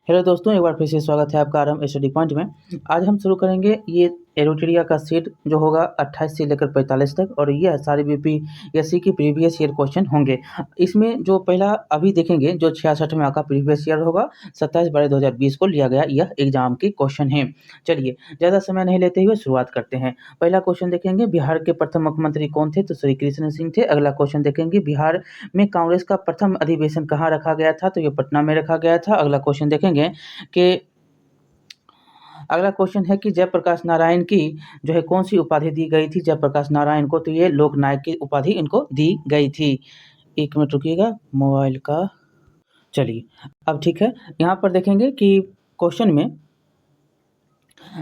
Hello दोस्तों, एक बार फिर से स्वागत है आपका आरएम स्टडी पॉइंट में। आज हम शुरू करेंगे ये एरोटेरिया का सेट जो होगा 28 से लेकर 45 तक, और यह सारे बीपीएससी की प्रीवियस ईयर क्वेश्चन होंगे। इसमें जो पहला अभी देखेंगे जो 66वां का प्रीवियस ईयर होगा 27/12/2020 को लिया गया यह एग्जाम के क्वेश्चन है। चलिए ज़्यादा समय नहीं लेते हुए शुरुआत करते हैं। पहला क्वेश्चन देखेंगे, बिहार के प्रथम मुख्यमंत्री कौन थे? तो श्री कृष्ण सिंह थे। अगला क्वेश्चन देखेंगे, बिहार में कांग्रेस का प्रथम अधिवेशन कहाँ रखा गया था? तो ये पटना में रखा गया था। अगला क्वेश्चन देखेंगे कि अगला क्वेश्चन है कि जयप्रकाश नारायण की जो है कौन सी उपाधि दी गई थी जयप्रकाश नारायण को? तो ये लोकनायक की उपाधि इनको दी गई थी। 1 मिनट रुकिएगा मोबाइल का। चलिए अब ठीक है, यहाँ पर देखेंगे कि क्वेश्चन में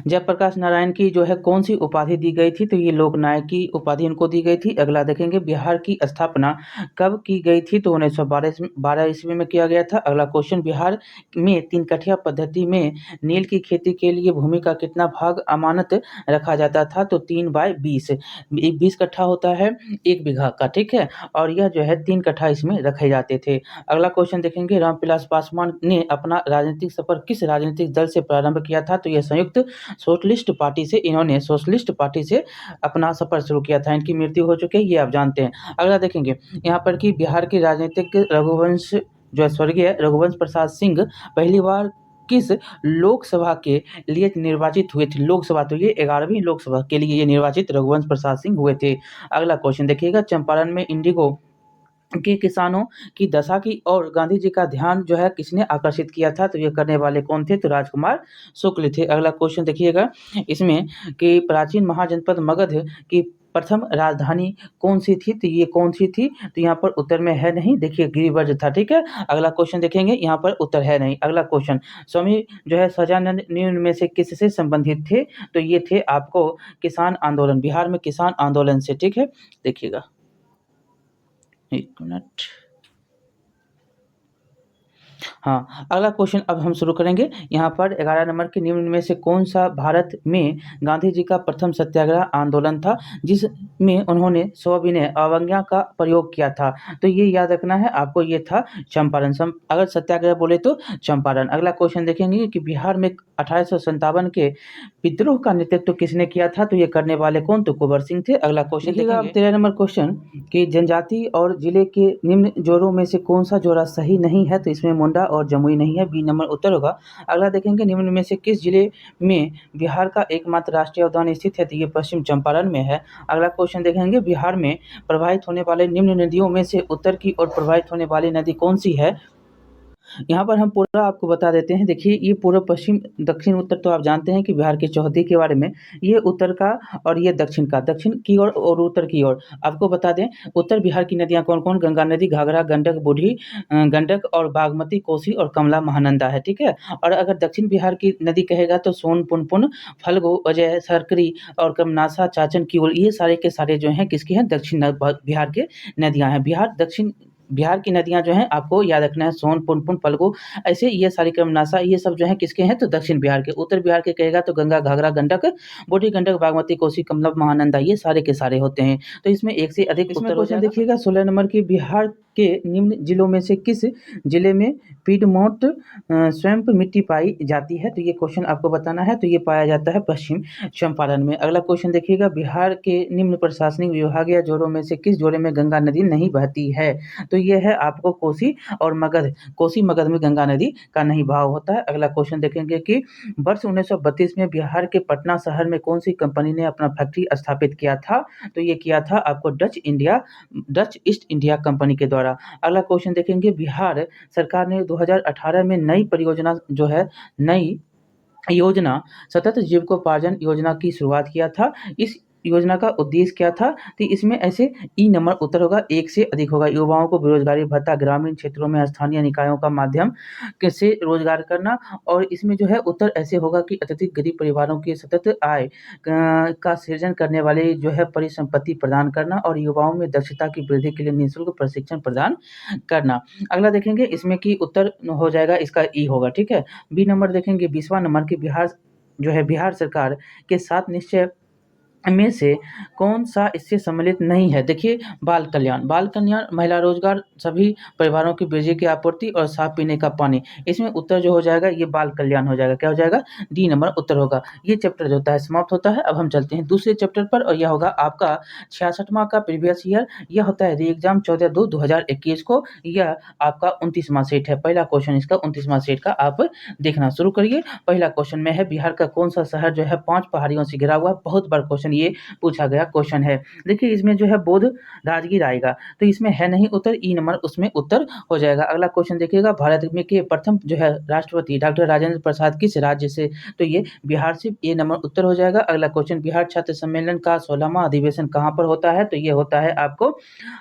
जयप्रकाश नारायण की जो है कौन सी उपाधि दी गई थी? तो ये लोकनायक की उपाधि इनको दी गई थी। अगला देखेंगे, बिहार की स्थापना कब की गई थी? तो 1912 ईस्वी में किया गया था। अगला क्वेश्चन, बिहार में 3 कठिया पद्धति में नील की खेती के लिए भूमि का कितना भाग अमानत रखा जाता था? तो 3/20। 20 कट्ठा होता है 1 बीघा का, ठीक है, और यह जो है 3 कट्ठा इसमें रखे जाते थे। अगला क्वेश्चन देखेंगे, रामविलास पासवान ने अपना राजनीतिक सफर किस राजनीतिक दल से प्रारंभ किया था? तो यह संयुक्त सोशलिस्ट पार्टी से अपना सफर शुरू किया था। इनकी मृत्यु हो चुकी है, ये आप जानते हैं। अगला देखेंगे यहाँ पर कि बिहार के राजनीतिक रघुवंश जो है स्वर्गीय रघुवंश प्रसाद सिंह पहली बार किस लोकसभा के लिए निर्वाचित हुए थे? लोकसभा, तो ये 11वीं लोकसभा के लिए ये निर्वाचित रघुवंश प्रसाद सिंह हुए थे। अगला क्वेश्चन देखिएगा, चंपारण में इंडिगो के किसानों की दशा की और गांधी जी का ध्यान जो है किसने आकर्षित किया था? तो ये करने वाले कौन थे? तो राजकुमार शुक्ल थे। अगला क्वेश्चन देखिएगा इसमें कि प्राचीन महाजनपद मगध की प्रथम राजधानी कौन सी थी? तो ये कौन सी थी? तो यहाँ पर उत्तर में है नहीं, देखिए गिरिव्रज था, ठीक है। अगला क्वेश्चन देखेंगे, यहाँ पर उत्तर है नहीं। अगला क्वेश्चन, स्वामी जो है सजानंद निम्न में से किससे संबंधित थे? तो ये थे आपको किसान आंदोलन, बिहार में किसान आंदोलन से, ठीक है। देखिएगा 1 मिनट। हाँ, अगला क्वेश्चन अब हम शुरू करेंगे। यहाँ पर 11 नंबर के निम्न में से कौन सा भारत में गांधी जी का प्रथम सत्याग्रह आंदोलन था जिसमें उन्होंने सविनय अवज्ञा का प्रयोग किया था? तो ये याद रखना है आपको, ये था चंपारण। अगर सत्याग्रह बोले तो चंपारण। अगला क्वेश्चन देखेंगे कि बिहार में 1857 के विद्रोह का नेतृत्व किसने किया था? तो ये करने वाले कौन? तो कुंवर सिंह थे। अगला क्वेश्चन देखिएगा अब 13 नंबर क्वेश्चन कि जनजाति और जिले के निम्न जोड़ों में से कौन सा जोड़ा सही नहीं है? तो इसमें मुंडा और जमुई नहीं है, बी नंबर उत्तर होगा। अगला देखेंगे, निम्न में से किस जिले में बिहार का एकमात्र राष्ट्रीय उद्यान स्थित है? तो ये पश्चिम चंपारण में है। अगला क्वेश्चन देखेंगे, बिहार में प्रवाहित होने वाले निम्न नदियों में से उत्तर की ओर प्रवाहित होने वाली नदी कौन सी है? यहाँ पर हम पूरा आपको बता देते हैं। देखिए ये पूर्व पश्चिम दक्षिण उत्तर तो आप जानते हैं कि बिहार की चौहद्दी के बारे में, ये उत्तर का और ये दक्षिण का, दक्षिण की ओर और उत्तर की ओर आपको बता दें। उत्तर बिहार की नदियाँ कौन-कौन? गंगा नदी, घाघरा, गंडक, बूढ़ी गंडक और बागमती, कोसी और कमला, महानंदा है, ठीक है। और अगर दक्षिण बिहार की नदी कहेगा तो सोन, पुनपुन, फल्गु, अजय, सरकरी और कमनासा, चाचन, किऊल, ये सारे के सारे जो हैं किसकी हैं? दक्षिण बिहार के नदियाँ हैं। बिहार की नदियाँ जो हैं आपको याद रखना है, सोन, पुनपुन, फल्गु, ऐसे ये सारी क्रमनासा, ये सब जो है किसके हैं? तो दक्षिण बिहार के। उत्तर बिहार के कहेगा तो गंगा, घाघरा, गंडक, बूढ़ी गंडक, बागमती, कोसी, कमला, महानंदा, ये सारे के सारे होते हैं। तो इसमें एक से अधिक उत्तर हो जाएगा। देखिएगा 16 नंबर की, बिहार के निम्न जिलों में से किस जिले में पीडमोंट स्वैम्प मिट्टी पाई जाती है? तो ये क्वेश्चन आपको बताना है। तो ये पाया जाता है पश्चिम चंपारण में। अगला क्वेश्चन देखिएगा, बिहार के निम्न प्रशासनिक विभागीय जोड़ों में से किस जोड़े में गंगा नदी नहीं बहती है? तो ये है आपको कोसी और मगध। कोसी मगध में गंगा नदी का नहीं बहाव होता है। अगला क्वेश्चन देखेंगे कि वर्ष 1932 में बिहार के पटना शहर में कौन सी कंपनी ने अपना फैक्ट्री स्थापित किया था? तो ये किया था आपको डच ईस्ट इंडिया कंपनी के द्वारा। अगला क्वेश्चन देखेंगे, बिहार सरकार ने 2018 में नई योजना सतत जीविकोपार्जन योजना की शुरुआत किया था। इस योजना का उद्देश्य क्या था? तो इसमें ऐसे ई नंबर उत्तर होगा, 1 से अधिक होगा। युवाओं को बेरोजगारी भत्ता, ग्रामीण क्षेत्रों में स्थानीय निकायों का माध्यम से रोजगार करना, और इसमें जो है उत्तर ऐसे होगा कि अत्यधिक गरीब परिवारों की सतत आय का सृजन करने वाले जो है परिसंपत्ति प्रदान करना, और युवाओं में दक्षता की वृद्धि के लिए निःशुल्क प्रशिक्षण प्रदान करना। अगला देखेंगे इसमें कि उत्तर हो जाएगा इसका ई होगा, ठीक है। बी नंबर देखेंगे 20वां नंबर की, बिहार सरकार के 7 निश्चय में से कौन सा इससे सम्मिलित नहीं है? देखिए, बाल कल्याण, महिला रोजगार, सभी परिवारों की बिजली की आपूर्ति और साफ पीने का पानी। इसमें उत्तर जो हो जाएगा ये बाल कल्याण हो जाएगा। क्या हो जाएगा? डी नंबर उत्तर होगा। ये चैप्टर जो होता है समाप्त होता है। अब हम चलते हैं दूसरे चैप्टर पर और यह होगा आपका 66वां का प्रीवियस ईयर। यह होता है री एग्जाम 14/2/2021 को। यह आपका 29वां सेट है। पहला क्वेश्चन इसका 29वां सेट का आप देखना शुरू करिए। पहला क्वेश्चन में है बिहार का कौन सा शहर जो है 5 पहाड़ियों से घिरा हुआ है? बहुत बार क्वेश्चन ये पूछा गया क्वेश्चन है। देखिए इसमें जो है बोध राजगीर आएगा, तो इसमें है नहीं उत्तर, ई नंबर उसमें उत्तर हो जाएगा। अगला क्वेश्चन देखिएगा, भारत में के प्रथम जो है राष्ट्रपति डॉक्टर राजेंद्र प्रसाद किस राज्य से? तो ये बिहार से, ए नंबर उत्तर हो जाएगा। अगला क्वेश्चन, बिहार छात्र सम्मेलन का 16वां अधिवेशन कहाँ पर होता है? तो ये होता है आपको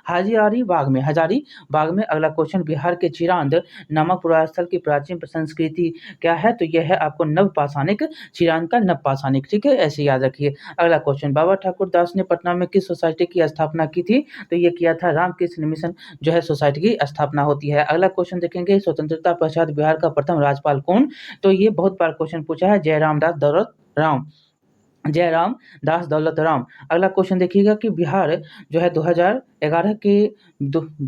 हजारीबाग में, हजारीबाग में। अगला क्वेश्चन, बिहार के चिरांद नामक पुरास्थल की प्राचीन संस्कृति क्या है? तो यह है आपको नवपाषाणिक, चिरांद का नवपाषाणिक। ठीक है, ऐसे याद रखिए। अगला क्वेश्चन, बाबा ठाकुर दास ने पटना में किस सोसाइटी की स्थापना की थी? तो ये किया था रामकृष्ण मिशन जो है सोसाइटी की स्थापना होती है। अगला क्वेश्चन देखेंगे, स्वतंत्रता पश्चात बिहार का प्रथम राज्यपाल कौन? तो ये बहुत बार क्वेश्चन पूछा है, जयराम दास दौलत राम। अगला क्वेश्चन देखिएगा कि बिहार जो है 2011 के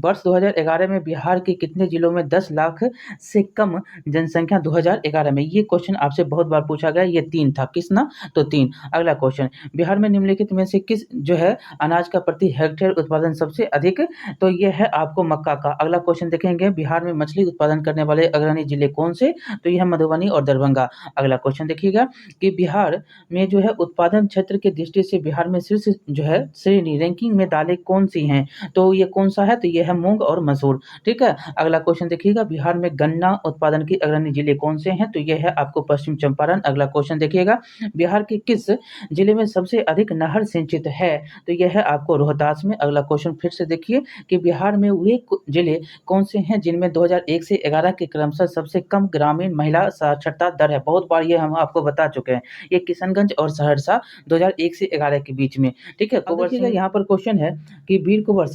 वर्ष 2011 में बिहार के कितने जिलों में 10 लाख से कम जनसंख्या 2011 में? ये क्वेश्चन आपसे बहुत बार पूछा गया। ये 3 था, किस ना? तो 3। अगला क्वेश्चन, बिहार में निम्नलिखित में से किस जो है अनाज का प्रति हेक्टेयर उत्पादन सबसे अधिक? तो ये है आपको मक्का का। अगला क्वेश्चन देखेंगे, बिहार में मछली उत्पादन करने वाले अग्रणी जिले कौन से? तो यह मधुबनी और दरभंगा। अगला क्वेश्चन देखिएगा कि बिहार में जो है उत्पादन क्षेत्र की दृष्टि से बिहार में शीर्ष जो है श्रेणी रैंकिंग में दालें कौन सी हैं? तो ये कौन सा है? तो ये है मूंग और मसूर। ठीक है। अगला क्वेश्चन देखिएगा, बिहार में गन्ना उत्पादन की अग्रणी जिले कौन से हैं? तो ये है आपको पश्चिम चंपारण। अगला क्वेश्चन देखिएगा, बिहार के किस जिले में सबसे अधिक नहर सिंचित है? तो यह है आपको रोहतास में। अगला क्वेश्चन फिर से देखिए कि बिहार में वे जिले कौन से हैं जिनमें 2001 से 11 के क्रमशः सबसे कम ग्रामीण महिला साक्षरता दर है? बहुत बार ये हम आपको बता चुके हैं। ये किशनगंज और सहरसा 2001 से 11 के बीच में। ठीक है। कुंवर सिंह, यहाँ पर क्वेश्चन है कि वीर कुंवर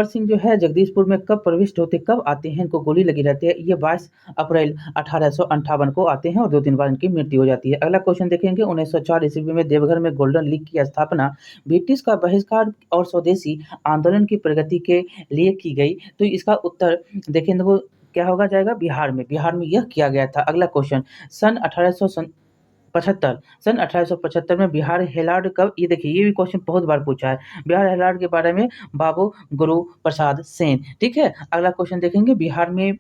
सिंह जो है जगदीशपुर में कब प्रविष्ट होते, कब आते हैं? इनको गोली लगी रहती है। ये 22 अप्रैल 1858 को आते हैं और 2 दिन बाद इनकी मृत्यु हो जाती है। अगला क्वेश्चन देखेंगे, 1904 ईस्वी में देवघर में गोल्डन लीग की स्थापना ब्रिटिश का बहिष्कार और स्वदेशी आंदोलन की प्रगति के लिए की गई। तो इसका उत्तर देखेंगे वो क्या होगा जाएगा? बिहार में यह किया गया था। अगला क्वेश्चन, सन 1875 में बिहार हेलार्ड कब? ये देखिए ये भी क्वेश्चन बहुत बार पूछा है। बिहार हेलार्ड के बारे में बाबू गुरु प्रसाद सेन। ठीक है। अगला क्वेश्चन देखेंगे, बिहार में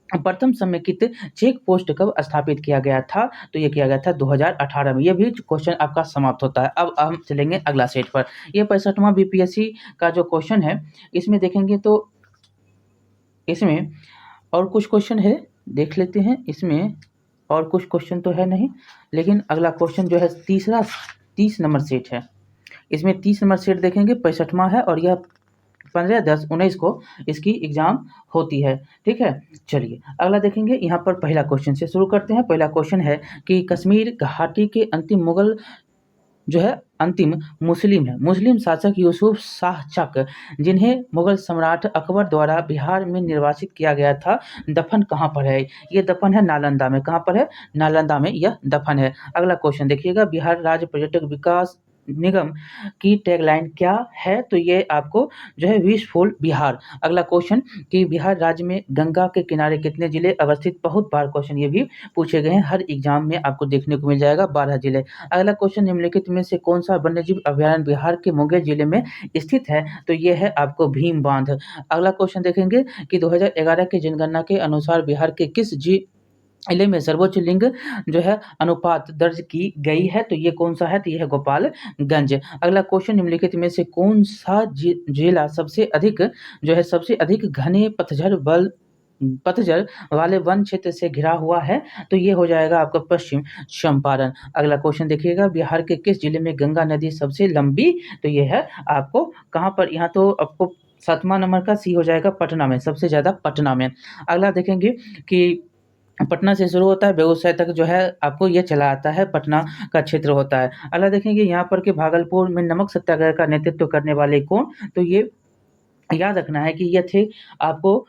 प्रथम समेकित चेक पोस्ट कब स्थापित किया गया था? तो ये किया गया था 2018 में। ये भी क्वेश्चन आपका समाप्त होता है। अब हम चलेंगे अगला सेट पर। ये 65वां बीपीएससी का जो क्वेश्चन है, इसमें देखेंगे तो इसमें और कुछ क्वेश्चन है, देख लेते हैं। इसमें और कुछ क्वेश्चन तो है नहीं, लेकिन अगला क्वेश्चन जो है 30 नंबर सेट है। इसमें 30 नंबर सेट देखेंगे, 65वां है और यह 15/10/19 को इसकी एग्जाम होती है। ठीक है। चलिए अगला देखेंगे। यहाँ पर पहला क्वेश्चन से शुरू करते हैं। पहला क्वेश्चन है कि कश्मीर घाटी के अंतिम मुगल जो है अंतिम मुस्लिम शासक यूसुफ शाह चक, जिन्हें मुगल सम्राट अकबर द्वारा बिहार में निर्वासित किया गया था, दफन कहाँ पर है? ये दफन है नालंदा में। कहाँ पर है? नालंदा में यह दफन है। अगला क्वेश्चन देखिएगा, बिहार राज्य पर्यटक विकास निगम की टैगलाइन क्या है? तो ये आपको जो है पीसफुल बिहार। अगला क्वेश्चन कि बिहार राज्य में गंगा के किनारे कितने जिले अवस्थित? बहुत बार क्वेश्चन ये भी पूछे गए हैं, हर एग्जाम में आपको देखने को मिल जाएगा 12 जिले। अगला क्वेश्चन, निम्नलिखित में से कौन सा वन्यजीव अभयारण्य बिहार के मुंगेर जिले में स्थित है? तो ये है आपको भीम बांध। अगला क्वेश्चन देखेंगे कि 2011 की जनगणना के अनुसार बिहार के किस जिले में सर्वोच्च लिंग जो है अनुपात दर्ज की गई है? तो ये कौन सा है? तो ये है गोपालगंज। अगला क्वेश्चन, निम्नलिखित में से कौन सा जिला सबसे अधिक घने पतझड़ वाले वन क्षेत्र से घिरा हुआ है? तो ये हो जाएगा आपका पश्चिम चंपारण। अगला क्वेश्चन देखिएगा, बिहार के किस जिले में गंगा नदी सबसे लंबी? तो ये है आपको कहाँ पर? यहाँ तो आपको 7वां नंबर का सी हो जाएगा, पटना में, सबसे ज़्यादा पटना में। अगला देखेंगे कि पटना से शुरू होता है, बेगूसराय तक जो है आपको ये चला आता है, पटना का क्षेत्र होता है। अगला देखेंगे यहाँ पर कि भागलपुर में नमक सत्याग्रह का नेतृत्व करने वाले कौन? तो ये याद रखना है कि ये थे आपको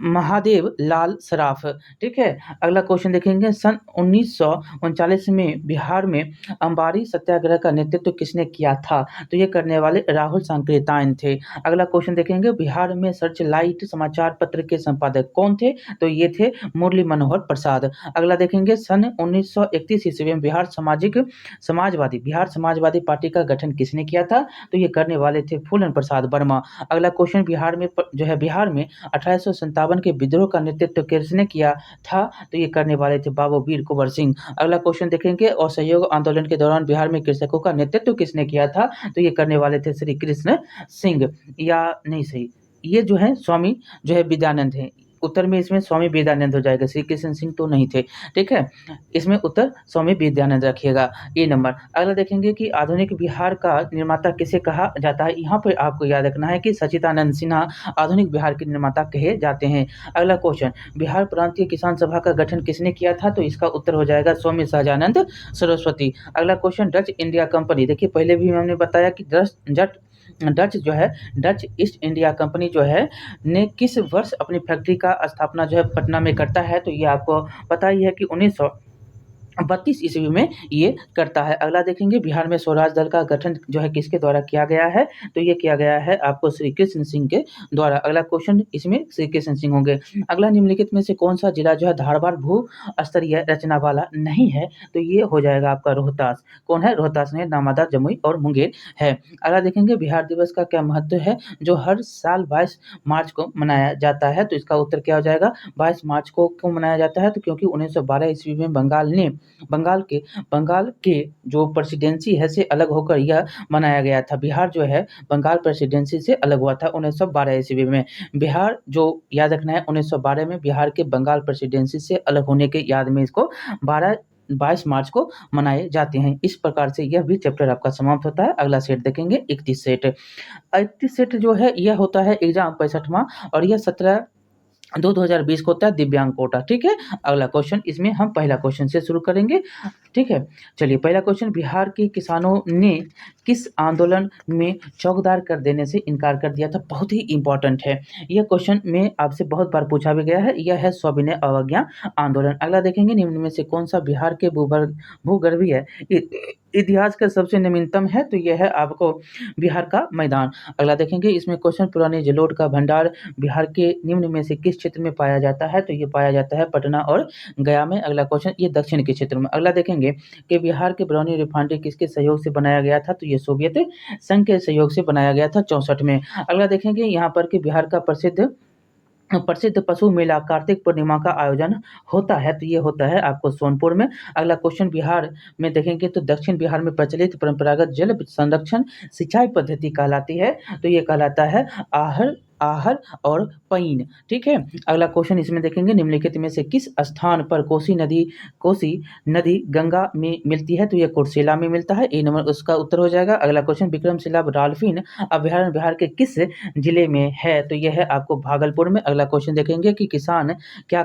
महादेव लाल सराफ। ठीक है, अगला क्वेश्चन देखेंगे, सन 1939 में बिहार में अंबारी सत्याग्रह का नेतृत्व किसने किया था? तो ये करने वाले राहुल सांकृत्यायन थे। अगला क्वेश्चन देखेंगे, बिहार में सर्च लाइट समाचार पत्र के संपादक कौन थे? तो ये थे मुरली मनोहर प्रसाद। अगला देखेंगे, सन 1931 ईस्वी में बिहार समाजवादी पार्टी का गठन किसने किया था? तो ये करने वाले थे फूलन प्रसाद वर्मा। अगला क्वेश्चन, बिहार में 1857 के विद्रोह का नेतृत्व किसने किया था? तो ये करने वाले थे बाबू वीर कुंवर सिंह। अगला क्वेश्चन देखेंगे, असहयोग आंदोलन के दौरान बिहार में कृषकों का नेतृत्व किसने किया था? तो ये करने वाले थे श्री कृष्ण सिंह, या नहीं सही, ये जो है स्वामी जो है विद्यानंद है। उत्तर में इसमें स्वामी विद्यानंद हो जाएगा, श्री कृष्ण सिंह तो नहीं थे। ठीक है, इसमें उत्तर स्वामी विद्यानंद रखिएगा, ये नंबर। अगला देखेंगे कि आधुनिक बिहार का निर्माता किसे कहा जाता है? यहाँ पर आपको याद रखना है कि सच्चिदानंद सिन्हा आधुनिक बिहार के निर्माता कहे जाते हैं। अगला क्वेश्चन, बिहार प्रांतीय किसान सभा का गठन किसने किया था? तो इसका उत्तर हो जाएगा स्वामी सहजानंद सरस्वती। अगला क्वेश्चन, डच इंडिया कंपनी, देखिए पहले भी हमने बताया कि डच ईस्ट इंडिया कंपनी जो है ने किस वर्ष अपनी फैक्ट्री का स्थापना जो है पटना में करता है? तो ये आपको पता ही है कि 1932 ईस्वी में ये करता है। अगला देखेंगे, बिहार में स्वराज दल का गठन जो है किसके द्वारा किया गया है? तो ये किया गया है आपको श्री कृष्ण सिंह के द्वारा। अगला क्वेश्चन, इसमें श्री कृष्ण सिंह होंगे। अगला, निम्नलिखित में से कौन सा जिला जो है धारवाड़ भू स्तरीय रचना वाला नहीं है? तो ये हो जाएगा आपका रोहतास। कौन है? रोहतास में नामादा, जमुई और मुंगेर है। अगला देखेंगे, बिहार दिवस का क्या महत्व है जो हर साल 22 मार्च को मनाया जाता है? तो इसका उत्तर क्या हो जाएगा? 22 मार्च को क्यों मनाया जाता है? तो क्योंकि 1912 ईस्वी में बंगाल के जो प्रेसिडेंसी है से अलग होकर यह मनाया गया था। बिहार जो है बंगाल प्रेसिडेंसी से अलग हुआ था 1912 ईस्वी में। बिहार जो याद रखना है, 1912 में बिहार के बंगाल प्रेसिडेंसी से अलग होने के याद में इसको 22 मार्च को मनाए जाते हैं। इस प्रकार से यह भी चैप्टर आपका समाप्त होता है। अगला सेट देखेंगे 31 सेट। 31 सेट जो है यह होता है एग्जाम 65वां, और यह 17/2/2020 को होता है दिव्यांग कोटा। ठीक है, अगला क्वेश्चन, इसमें हम पहला क्वेश्चन से शुरू करेंगे। ठीक है, चलिए पहला क्वेश्चन, बिहार के किसानों ने किस आंदोलन में चौकीदार कर देने से इनकार कर दिया था? बहुत ही इंपॉर्टेंट है यह क्वेश्चन, में आपसे बहुत बार पूछा भी गया है। यह है सविनय अवज्ञा आंदोलन। अगला देखेंगे, निम्न में से कौन सा बिहार के भूगर्भीय इतिहास का सबसे नवीनतम है? तो यह है आपको बिहार का मैदान। अगला देखेंगे, इसमें क्वेश्चन, पुराने जलोढ़ का भंडार बिहार के निम्न में से किस क्षेत्र में पाया जाता है? तो ये पाया जाता है पटना और गया में। अगला क्वेश्चन, ये दक्षिण के क्षेत्र में। अगला देखेंगे कि बिहार के बरौनी रिफाइनरी किसके सहयोग से बनाया गया था? तो ये सोवियत संघ के सहयोग से बनाया गया था 64 में। अगला देखेंगे, यहाँ पर कि बिहार का प्रसिद्ध पशु मेला कार्तिक पूर्णिमा का आयोजन होता है, तो ये होता है आपको सोनपुर में। अगला क्वेश्चन, बिहार में देखेंगे तो दक्षिण बिहार में प्रचलित परंपरागत जल संरक्षण सिंचाई पद्धति कहलाती है, तो ये कहलाता है आहर और पईन। ठीक है, अगला क्वेश्चन, इसमें देखेंगे, निम्नलिखित में से किस स्थान पर कोसी नदी गंगा में मिलती है? तो ये कुर्सेला में मिलता है, ए नंबर उसका उत्तर हो जाएगा। अगला क्वेश्चन, विक्रमशिला डॉल्फिन अभयारण्य बिहार के किस जिले में है? तो यह है आपको भागलपुर में। अगला क्वेश्चन देखेंगे कि किसान क्या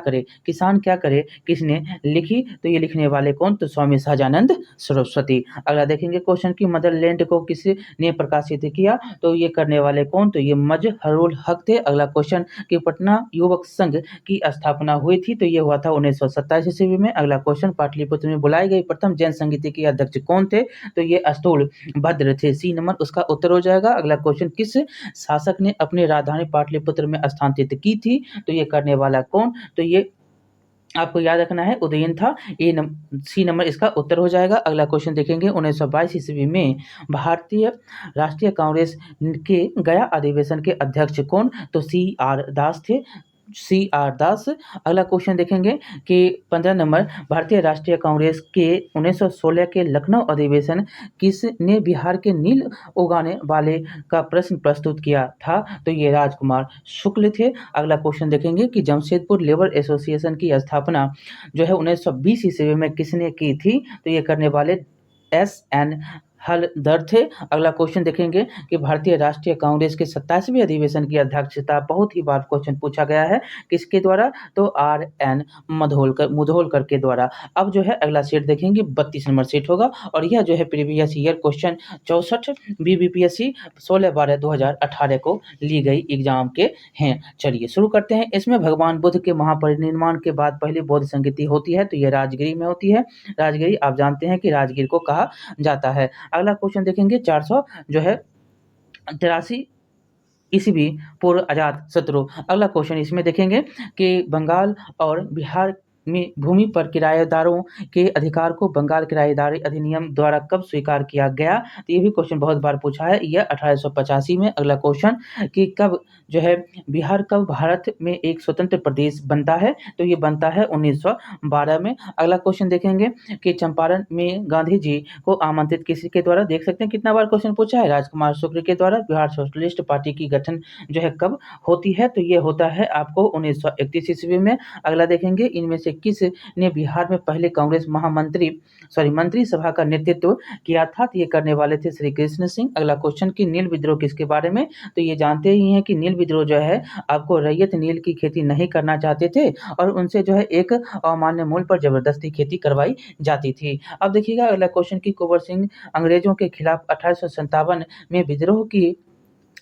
करे किसने लिखी? तो ये लिखने वाले कौन? तो स्वामी सहजानंद सरस्वती। अगला देखेंगे क्वेश्चन की मदरलैंड को किसने प्रकाशित किया? तो ये करने वाले कौन? तो ये मजहरुल हक थे। अगला क्वेश्चन कि पटना युवक संघ की स्थापना हुई थी, तो ये हुआ था 1927 ईस्वी में। अगला क्वेश्चन, पाटलिपुत्र में बुलाई गई प्रथम जैन संगीति के अध्यक्ष कौन थे? तो ये स्थूल भद्र थे, सी नंबर उसका उत्तर हो जाएगा। अगला क्वेश्चन, किस शासक ने अपनी राजधानी पाटलिपुत्र में स्थानांतरित की थी? तो ये करने वाला कौन? तो ये आपको याद रखना है उदयन था, सी नंबर इसका उत्तर हो जाएगा। अगला क्वेश्चन देखेंगे, 1922 ईस्वी में भारतीय राष्ट्रीय कांग्रेस के गया अधिवेशन के अध्यक्ष कौन? तो CR दास थे, CR दास। अगला क्वेश्चन देखेंगे कि 15 नंबर, भारतीय राष्ट्रीय कांग्रेस के 1916 के लखनऊ अधिवेशन किसने बिहार के नील उगाने वाले का प्रश्न प्रस्तुत किया था? तो ये राजकुमार शुक्ल थे। अगला क्वेश्चन देखेंगे कि जमशेदपुर लेबर एसोसिएशन की स्थापना जो है 1920 ईस्वी में किसने की थी? तो ये करने वाले SN हल दर थे। अगला क्वेश्चन देखेंगे कि भारतीय राष्ट्रीय कांग्रेस के 27वें अधिवेशन की अध्यक्षता बहुत ही बार क्वेश्चन पूछा गया है, किसके द्वारा? तो आर.एन. मुधोलकर के द्वारा। अब जो है अगला सेट देखेंगे, 32 नंबर सेट होगा और यह जो है प्रीवियस ईयर क्वेश्चन 64 बीबीपीएससी 16/12/2018 को ली गई एग्जाम के हैं। चलिए शुरू करते हैं। इसमें भगवान बुद्ध के महापरिनिर्वाण के बाद पहली बौद्ध संगीति होती है, तो यह राजगिरी में होती है। राजगिरी आप जानते हैं कि राजगीर को कहा जाता है। अगला क्वेश्चन देखेंगे, 400 जो है 83 ईस्वी पूर्व अजात शत्रु। अगला क्वेश्चन इसमें देखेंगे कि बंगाल और बिहार में भूमि पर किराएदारों के अधिकार को बंगाल किराएदारी अधिनियम द्वारा कब स्वीकार किया गया? तो ये भी क्वेश्चन बहुत बार पूछा है, यह 1885 में। अगला क्वेश्चन कि कब जो है बिहार कब भारत में एक स्वतंत्र प्रदेश बनता है? तो ये बनता है 1912 में। अगला क्वेश्चन देखेंगे कि चंपारण में गांधी जी को आमंत्रित किसी के द्वारा? देख सकते हैं कितना बार क्वेश्चन पूछा है, राजकुमार शुक्ल के द्वारा। बिहार सोशलिस्ट पार्टी की गठन जो है कब होती है? तो ये होता है आपको 1931 ईस्वी में। अगला देखेंगे, इनमें से किस ने बिहार में पहले कांग्रेस मंत्री सभा का नेतृत्व किया था? तो ये करने वाले थे श्री कृष्ण सिंह। अगला क्वेश्चन कि नील विद्रोह किसके बारे में? तो ये जानते ही हैं कि नील विद्रोह जो है आपको रैयत नील की खेती नहीं करना चाहते थे और उनसे जो है एक अमान्य मूल्य पर जबरदस्ती खेती करवाई जाती थी। अब देखिएगा अगला क्वेश्चन कि कुंवर सिंह अंग्रेजों के खिलाफ 1857 में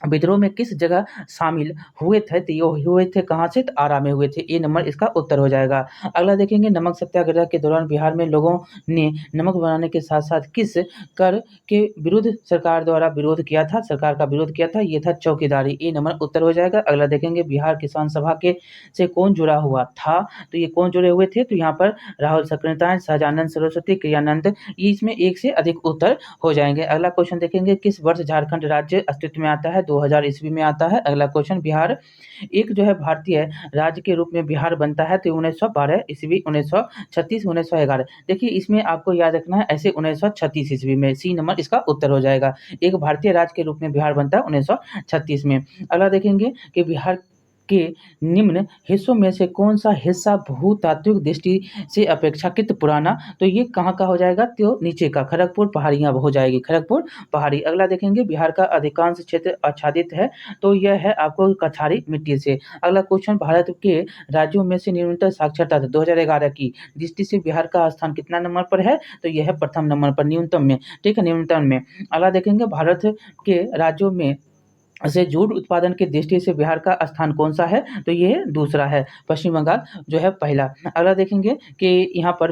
विद्रोह में किस जगह शामिल हुए थे? तो ये हुए थे कहाँ से? तो आरा में हुए थे। ए नंबर इसका उत्तर हो जाएगा। अगला देखेंगे, नमक सत्याग्रह के दौरान बिहार में लोगों ने नमक बनाने के साथ साथ किस कर के विरुद्ध सरकार द्वारा विरोध किया था? सरकार का विरोध किया था, ये था चौकीदारी। ए नंबर उत्तर हो जाएगा। अगला देखेंगे, बिहार किसान सभा के से कौन जुड़ा हुआ था? तो ये कौन जुड़े हुए थे? तो यहाँ पर राहुल सक्रेताएं, सहजानंद सरस्वती, क्रियानंद, ये इसमें एक से अधिक उत्तर हो जाएंगे। अगला क्वेश्चन देखेंगे, किस वर्ष झारखंड राज्य अस्तित्व में आता है? 2000 ईस्वी में आता है। अगला क्वेश्चन, बिहार एक जो है भारतीय राज्य के रूप में बिहार बनता है तो 1912 ईस्वी, 1936, 1911। देखिए इसमें आपको याद रखना है ऐसे 1936 ईस्वी में। सी नंबर इसका उत्तर हो जाएगा। एक भारतीय राज्य के रूप में बिहार बनता है 1936 में। अगला देखेंगे कि बिहार के निम्न हिस्सों में से कौन सा हिस्सा भूतात्विक दृष्टि से अपेक्षाकृत पुराना? तो ये कहाँ का हो जाएगा? तो नीचे का खड़गपुर पहाड़ियाँ हो जाएगी, खड़गपुर पहाड़ी। अगला देखेंगे, बिहार का अधिकांश क्षेत्र आच्छादित है तो यह है आपको कछारी मिट्टी से। अगला क्वेश्चन, भारत के राज्यों में से न्यूनतम साक्षरता दर 2011 की दृष्टि से बिहार का स्थान कितना नंबर पर है? तो यह है प्रथम नंबर पर, न्यूनतम में। ठीक है, न्यूनतम में। अगला देखेंगे, भारत के राज्यों में से जूट उत्पादन की दृष्टि से बिहार का स्थान कौन सा है? तो ये दूसरा है, पश्चिम बंगाल जो है पहला। अगला देखेंगे कि यहाँ पर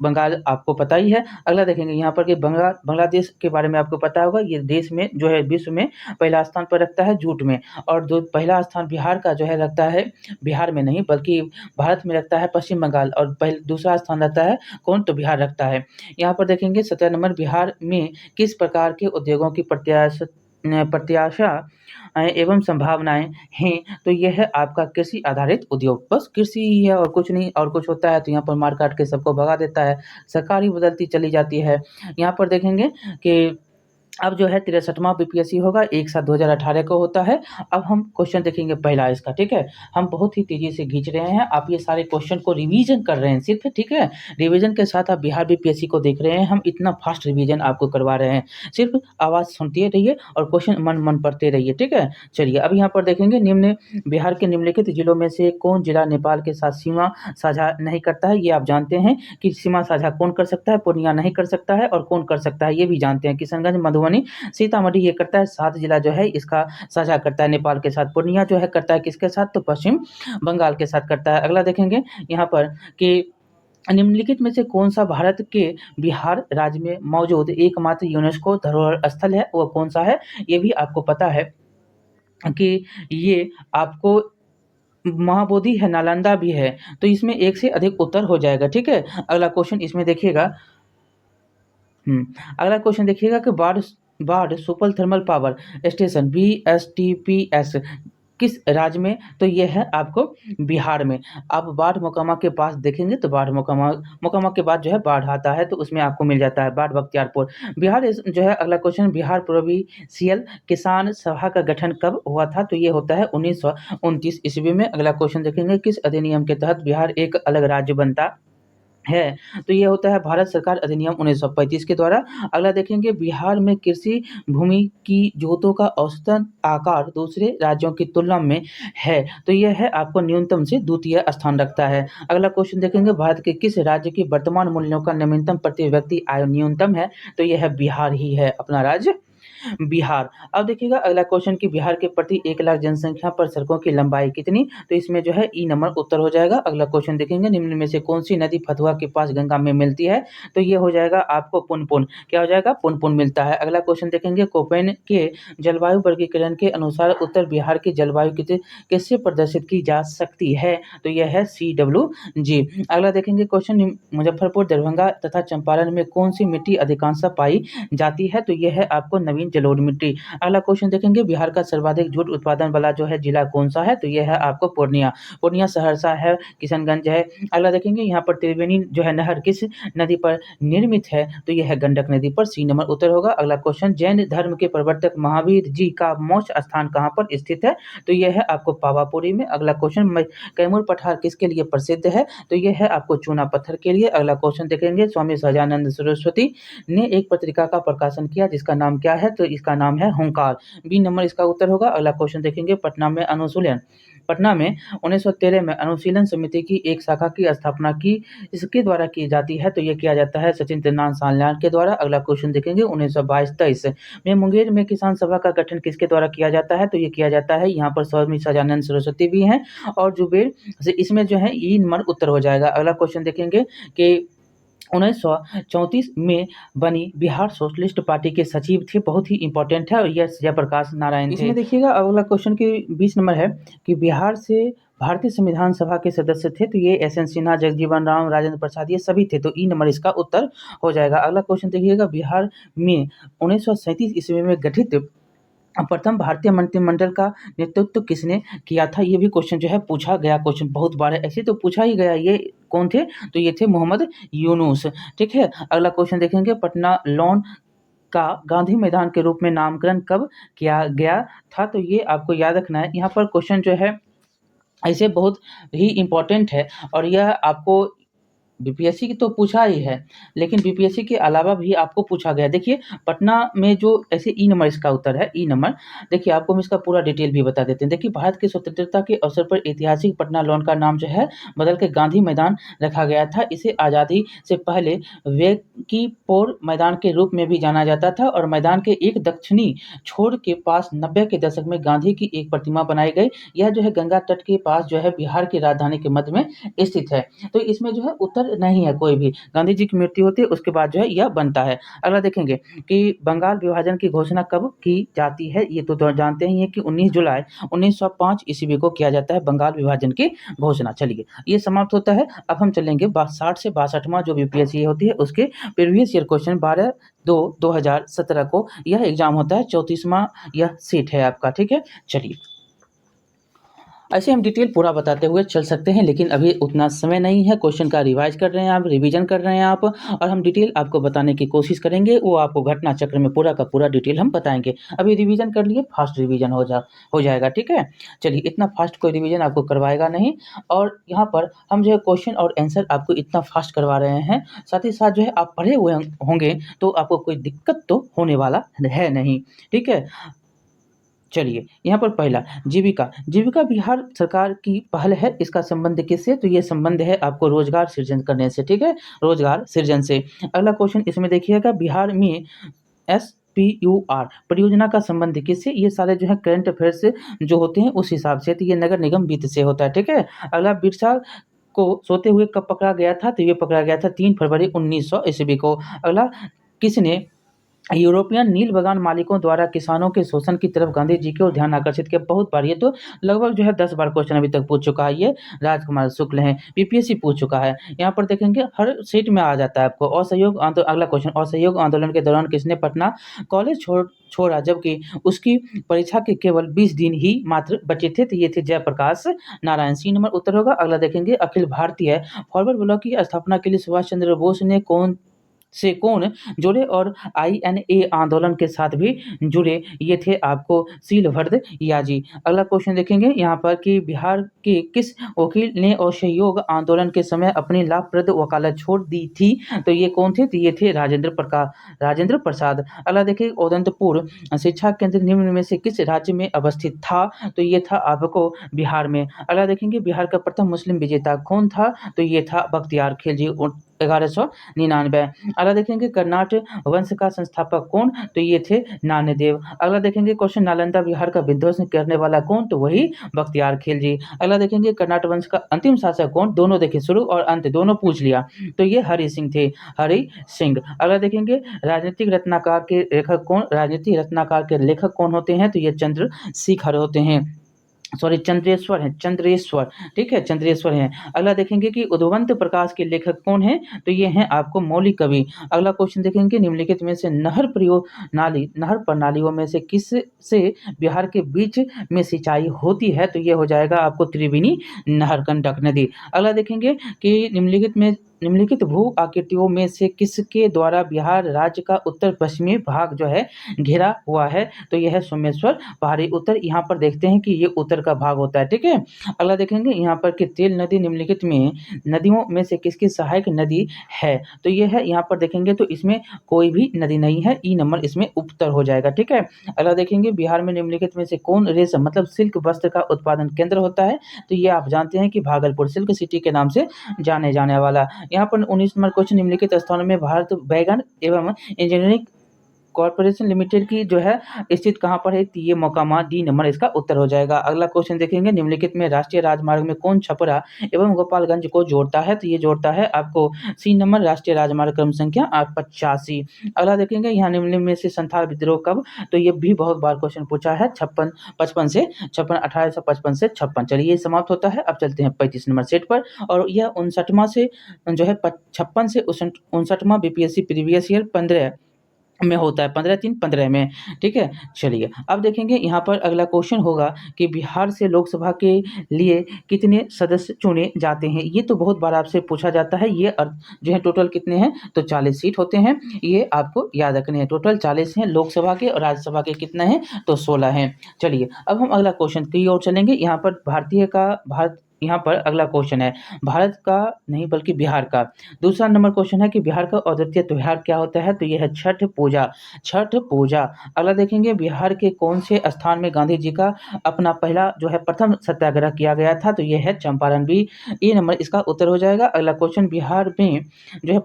बंगाल आपको पता ही है। अगला देखेंगे यहाँ पर कि बांग्लादेश के बारे में आपको पता होगा, ये देश में जो है विश्व में पहला स्थान पर रखता है जूट में। और जो पहला स्थान बिहार का जो है रखता है, बिहार में नहीं बल्कि भारत में रखता है पश्चिम बंगाल, और दूसरा स्थान रखता है कौन? तो बिहार रखता है। यहाँ पर देखेंगे 17 नंबर, बिहार में किस प्रकार के उद्योगों की प्रत्याशा एवं संभावनाएं हैं? तो यह है आपका कृषि आधारित उद्योग। बस कृषि ही है और कुछ नहीं। और कुछ होता है तो यहाँ पर मार काट के सबको भगा देता है, सरकार ही बदलती चली जाती है। यहाँ पर देखेंगे कि अब जो है 63वां बीपीएससी होगा, एक साथ 2018 को होता है। अब हम क्वेश्चन देखेंगे पहला इसका, ठीक है। हम बहुत ही तेजी से खींच रहे हैं, आप ये सारे क्वेश्चन को रिवीजन कर रहे हैं सिर्फ, ठीक है। रिवीजन के साथ आप बिहार बीपीएससी को देख रहे हैं, हम इतना फास्ट रिवीजन आपको करवा रहे हैं। सिर्फ आवाज़ सुनते रहिए और क्वेश्चन मन पढ़ते रहिए, ठीक है। चलिए अब यहाँ पर देखेंगे, बिहार के निम्नलिखित जिलों में से कौन जिला नेपाल के साथ सीमा साझा नहीं करता है? ये आप जानते हैं कि सीमा साझा कौन कर सकता है? पूर्णिया नहीं कर सकता है। और कौन कर सकता है? ये भी जानते हैं, किशनगंज, मधुबनी, सीतामढ़ी ये करता है। 7 जिला जो है इसका साझा करता है नेपाल के साथ। पूर्णिया जो है करता है किसके साथ? तो पश्चिम बंगाल के साथ करता है। अगला देखेंगे यहाँ पर कि निम्नलिखित में से कौन सा भारत के बिहार राज्य में मौजूद एकमात्र यूनेस्को धरोहर स्थल है? वो कौन सा है? ये भी आपको पता है कि ये आपको महाबोधि है, नालंदा भी है। तो इसमें एक से अधिक उत्तर हो जाएगा, ठीक है। अगला क्वेश्चन इसमें देखिएगा, अगला क्वेश्चन देखिएगा कि बाढ़ super thermal power station BSTPS किस राज्य में? तो ये है आपको बिहार में। आप बाढ़ मोकामा के पास देखेंगे तो बाढ़ मोकामा के बाद जो है बाढ़ आता है तो उसमें आपको मिल जाता है बाढ़ बख्तियारपुर। बिहार जो है अगला क्वेश्चन, बिहार प्रोविंशियल किसान सभा का गठन कब हुआ था? तो ये होता है 1929 ईस्वी में। अगला क्वेश्चन देखेंगे, किस अधिनियम के तहत बिहार एक अलग राज्य बनता है, तो ये होता है भारत सरकार अधिनियम 1935 के द्वारा। अगला देखेंगे बिहार में कृषि भूमि की जोतों का औसतन आकार दूसरे राज्यों की तुलना में है, तो यह है आपको न्यूनतम से द्वितीय स्थान रखता है। अगला क्वेश्चन देखेंगे भारत के किस राज्य की वर्तमान मूल्यों का नवीनतम प्रति व्यक्ति आय न्यूनतम है, तो यह है बिहार ही है अपना राज्य बिहार। अब देखिएगा अगला क्वेश्चन कि बिहार के प्रति 1 लाख जनसंख्या पर सड़कों की लंबाई कितनी, तो इसमें जो है ई नंबर उत्तर हो जाएगा। अगला क्वेश्चन देखेंगे निम्न में से कौन सी नदी फतुहा के पास गंगा में मिलती है, तो ये हो जाएगा आपको पुनपुन। क्या हो जाएगा? पुनपुन मिलता है। अगला क्वेश्चन देखेंगे कोपेन के जलवायु वर्गीकरण के अनुसार उत्तर बिहार की जलवायु किससे प्रदर्शित की जा सकती है, तो यह है CWG। अगला देखेंगे क्वेश्चन मुजफ्फरपुर, दरभंगा तथा चंपारण में कौन सी मिट्टी अधिकांशतः पाई जाती है, तो यह है आपको नवीन जलोढ़ मिट्टी। अगला क्वेश्चन देखेंगे बिहार का सर्वाधिक जूट उत्पादन वाला जो है जिला कौन सा है, तो यह है आपको पूर्णिया, सहरसा है, किशनगंज है। अगला देखेंगे यहाँ पर त्रिवेणी जो है नहर किस नदी पर निर्मित है, तो यह है गंडक नदी पर। सी नंबर उत्तर होगा। अगला क्वेश्चन जैन धर्म के प्रवर्तक महावीर जी का मोक्ष स्थान कहाँ पर स्थित है, तो यह है आपको पावापुरी में। अगला क्वेश्चन कैमूर पठार किसके लिए प्रसिद्ध है, तो यह है आपको चूना पत्थर के लिए। अगला क्वेश्चन देखेंगे स्वामी सहजानंद सरस्वती ने एक पत्रिका का प्रकाशन किया जिसका नाम क्या है, तो इसका नाम है हुंकार। बी नंबर इसका उत्तर होगा। अगला क्वेश्चन देखेंगे पटना में 1913 में अनुशीलन समिति की एक शाखा की स्थापना की इसके द्वारा की जाती है, तो ये किया जाता है सचिंद्र नाथ सान्याल के द्वारा। अगला क्वेश्चन देखेंगे 1922-23 में मुंगेर में किसान सभा का गठन किसके द्वारा किया जाता है, तो ये किया जाता है यहाँ पर स्वामी सहजानंद सरस्वती भी हैं और जुबेर से, इसमें जो है ई नंबर उत्तर हो जाएगा। अगला क्वेश्चन देखेंगे कि 1934 में बनी बिहार सोशलिस्ट पार्टी के सचिव थे, बहुत ही इंपॉर्टेंट है, और यह जयप्रकाश नारायण थे। इसमें देखिएगा अगला क्वेश्चन की 20 नंबर है कि बिहार से भारतीय संविधान सभा के सदस्य थे, तो ये एस एन सिन्हा, जगजीवन राम, राजेंद्र प्रसाद ये सभी थे, तो ई नंबर इसका उत्तर हो जाएगा। अगला क्वेश्चन देखिएगा बिहार में 1937 ईस्वी में गठित प्रथम भारतीय मंत्रिमंडल का नेतृत्व किसने किया था, ये भी क्वेश्चन जो है पूछा गया, क्वेश्चन बहुत बार है ऐसे तो पूछा ही गया। ये कौन थे, तो ये थे मोहम्मद यूनुस। ठीक है। अगला क्वेश्चन देखेंगे पटना लॉन का गांधी मैदान के रूप में नामकरण कब किया गया था, तो ये आपको याद रखना है। यहाँ पर क्वेश्चन जो है ऐसे बहुत ही इम्पोर्टेंट है और यह आपको बीपीएससी की तो पूछा ही है, लेकिन बीपीएससी के अलावा भी आपको पूछा गया। देखिए पटना में जो ऐसे ई नंबर इसका उत्तर है, ई नंबर। देखिए आपको हम इसका पूरा डिटेल भी बता देते हैं। देखिए भारत की स्वतंत्रता के अवसर पर ऐतिहासिक पटना लॉन का नाम जो है बदल के गांधी मैदान रखा गया था। इसे आज़ादी से पहले वेकीपोर मैदान के रूप में भी जाना जाता था और मैदान के एक दक्षिणी छोर के पास 90 के दशक में गांधी की एक प्रतिमा बनाई गई। यह जो है गंगा तट के पास जो है बिहार की राजधानी के मध्य में स्थित है। तो इसमें जो है उत्तर नहीं है कोई भी, गांधी जी की मृत्यु होती है उसके बाद जो है यह बनता है। अगला देखेंगे कि बंगाल विभाजन की घोषणा कब की जाती है, ये तो जानते ही हैं कि 19 जुलाई 1905 ईस्वी को किया जाता है बंगाल विभाजन की घोषणा। चलिए ये समाप्त होता है। अब हम चलेंगे 60 से 62वां जो बीपीएससी होती है उसके प्रीवियस ईयर क्वेश्चन 12/2/2017 को यह एग्जाम होता है। 34वां यह सीट है आपका। ठीक है। चलिए ऐसे हम डिटेल पूरा बताते हुए चल सकते हैं, लेकिन अभी उतना समय नहीं है। क्वेश्चन का रिवाइज कर रहे हैं आप, रिवीजन कर रहे हैं आप, और हम डिटेल आपको बताने की कोशिश करेंगे। वो आपको घटना चक्र में पूरा का पूरा डिटेल हम बताएंगे। अभी रिवीजन कर लिए, फास्ट रिवीजन हो जाएगा। ठीक है। चलिए इतना फास्ट कोई रिवीजन आपको करवाएगा नहीं, और यहाँ पर हम जो है क्वेश्चन और आंसर आपको इतना फास्ट करवा रहे हैं, साथ ही साथ जो है आप पढ़े हुए होंगे तो आपको कोई दिक्कत तो होने वाला है नहीं। ठीक है। चलिए यहाँ पर पहला जीविका बिहार सरकार की पहल है। इसका संबंध किससे, तो ये संबंध है आपको रोजगार सृजन करने से। ठीक है, रोजगार सृजन से। अगला क्वेश्चन इसमें देखिएगा बिहार में SPUR परियोजना का संबंध किससे, ये सारे जो है करंट अफेयर्स जो होते हैं उस हिसाब से, तो ये नगर निगम वित्त से होता है। ठीक है। अगला बिरसा को सोते हुए कब पकड़ा गया था, तो ये पकड़ा गया था 3 फरवरी 1900 ईस्वी को। अगला किसने यूरोपियन नील बगान मालिकों द्वारा किसानों के शोषण की तरफ गांधी जी की ओर ध्यान आकर्षित किया, बहुत बार, ये तो लगभग जो है 10 बार क्वेश्चन अभी तक पूछ चुका है। ये राजकुमार शुक्ल हैं, बीपीएससी पूछ चुका है। यहाँ पर देखेंगे हर सीट में आ जाता है आपको। अगला क्वेश्चन असहयोग आंदोलन के दौरान किसने पटना कॉलेज छोड़ा जबकि उसकी परीक्षा के केवल 20 दिन ही मात्र बचे थे, तो ये थे जयप्रकाश नारायण। सी नंबर उत्तर होगा। अगला देखेंगे अखिल भारतीय फॉरवर्ड ब्लॉक की स्थापना के लिए सुभाष चंद्र बोस ने से कौन जुड़े और INA आंदोलन के साथ भी जुड़े, ये थे आपको शीलभद्र याजी। अगला क्वेश्चन देखेंगे यहाँ पर कि बिहार के किस वकील ने असहयोग आंदोलन के समय अपनी लाभप्रद वकालत छोड़ दी थी, तो ये कौन थे, तो ये थे राजेंद्र प्रसाद। अगला देखिए उदंतपुर शिक्षा केंद्र निम्न में से किस राज्य में अवस्थित था, तो ये था आपको बिहार में। अगला देखेंगे बिहार का प्रथम मुस्लिम विजेता कौन था, तो ये था बख्तियार खिलजी 1199। अगला देखेंगे कर्नाटक वंश का संस्थापक कौन, तो ये थे नान्यदेव। अगला देखेंगे क्वेश्चन नालंदा बिहार का विध्वंस करने वाला कौन, तो वही बख्तियार खिलजी। अगला देखेंगे कर्नाटक वंश का अंतिम शासक कौन, दोनों देखिए शुरू और अंत दोनों पूछ लिया, तो ये हरि सिंह थे, हरि सिंह। अगला देखेंगे राजनीतिक रत्नाकर के लेखक कौन होते हैं, तो ये चंद्रशेखर होते हैं, सॉरी चंद्रेश्वर, ठीक है, चंद्रेश्वर हैं। अगला देखेंगे कि उद्वंत प्रकाश के लेखक कौन हैं, तो ये हैं आपको मौलिक कवि। अगला क्वेश्चन देखेंगे निम्नलिखित में से नहर प्रणालियों में से किस से बिहार के बीच में सिंचाई होती है, तो ये हो जाएगा आपको त्रिवेणी नहर, गंडक नदी। अगला देखेंगे कि निम्नलिखित भू आकृतियों में से किसके द्वारा बिहार राज्य का उत्तर पश्चिमी भाग जो है घिरा हुआ है, तो यह है सोमेश्वर पहाड़ी उत्तर। यहाँ पर देखते हैं कि ये उत्तर का भाग होता है, ठीक है। अगला देखेंगे यहाँ पर कि तेल नदी निम्नलिखित में नदियों में से किसकी सहायक नदी है, तो ये है, यहाँ पर देखेंगे तो इसमें कोई भी नदी नहीं है, ई नंबर इसमें उत्तर हो जाएगा, ठीक है। अगला देखेंगे बिहार में निम्नलिखित में से कौन रेशम मतलब सिल्क वस्त्र का उत्पादन केंद्र होता है, तो ये आप जानते हैं कि भागलपुर सिल्क सिटी के नाम से जाने जाने वाला। यहाँ पर 19 नंबर क्वेश्चन निम्नलिखित स्थानों में भारत बैगन एवं इंजीनियरिंग कॉर्पोरेशन लिमिटेड की जो है स्थित कहाँ पर है, ये मोकामा, डी नंबर इसका उत्तर हो जाएगा। अगला क्वेश्चन देखेंगे निम्नलिखित में राष्ट्रीय राजमार्ग में कौन छपरा एवं गोपालगंज को जोड़ता है, तो ये जोड़ता है आपको सी नंबर राष्ट्रीय राजमार्ग क्रम संख्या 85। अगला देखेंगे यहाँ निम्न में से संथाल विद्रोह कब, तो ये भी बहुत बार क्वेश्चन पूछा है, 1855 से 56। चलिए ये समाप्त होता है। अब चलते हैं 35 नंबर सेट पर, और यह 59वां से जो है 56 से 59वां BPSC प्रीवियस ईयर 15 में होता है, 15/3/15 में, ठीक है। चलिए अब देखेंगे यहाँ पर अगला क्वेश्चन होगा कि बिहार से लोकसभा के लिए कितने सदस्य चुने जाते हैं, ये तो बहुत बार आपसे पूछा जाता है। ये जो है टोटल कितने हैं, तो 40 सीट होते हैं, ये आपको याद रखने हैं, टोटल 40 हैं लोकसभा के, और राज्यसभा के कितने हैं, तो 16 हैं। चलिए अब हम अगला क्वेश्चन की ओर चलेंगे। यहाँ पर यहाँ पर अगला क्वेश्चन है भारत का नहीं बल्कि बिहार का। दूसरा नंबर क्वेश्चन है कि बिहार का अद्वितीय त्योहार क्या होता है, तो यह है छठ पूजा। अगला देखेंगे बिहार के कौन से स्थान में गांधी जी का अपना पहला जो है प्रथम सत्याग्रह किया गया था, तो यह है चंपारण, भी ए नंबर इसका उत्तर हो जाएगा। अगला क्वेश्चन बिहार में जो है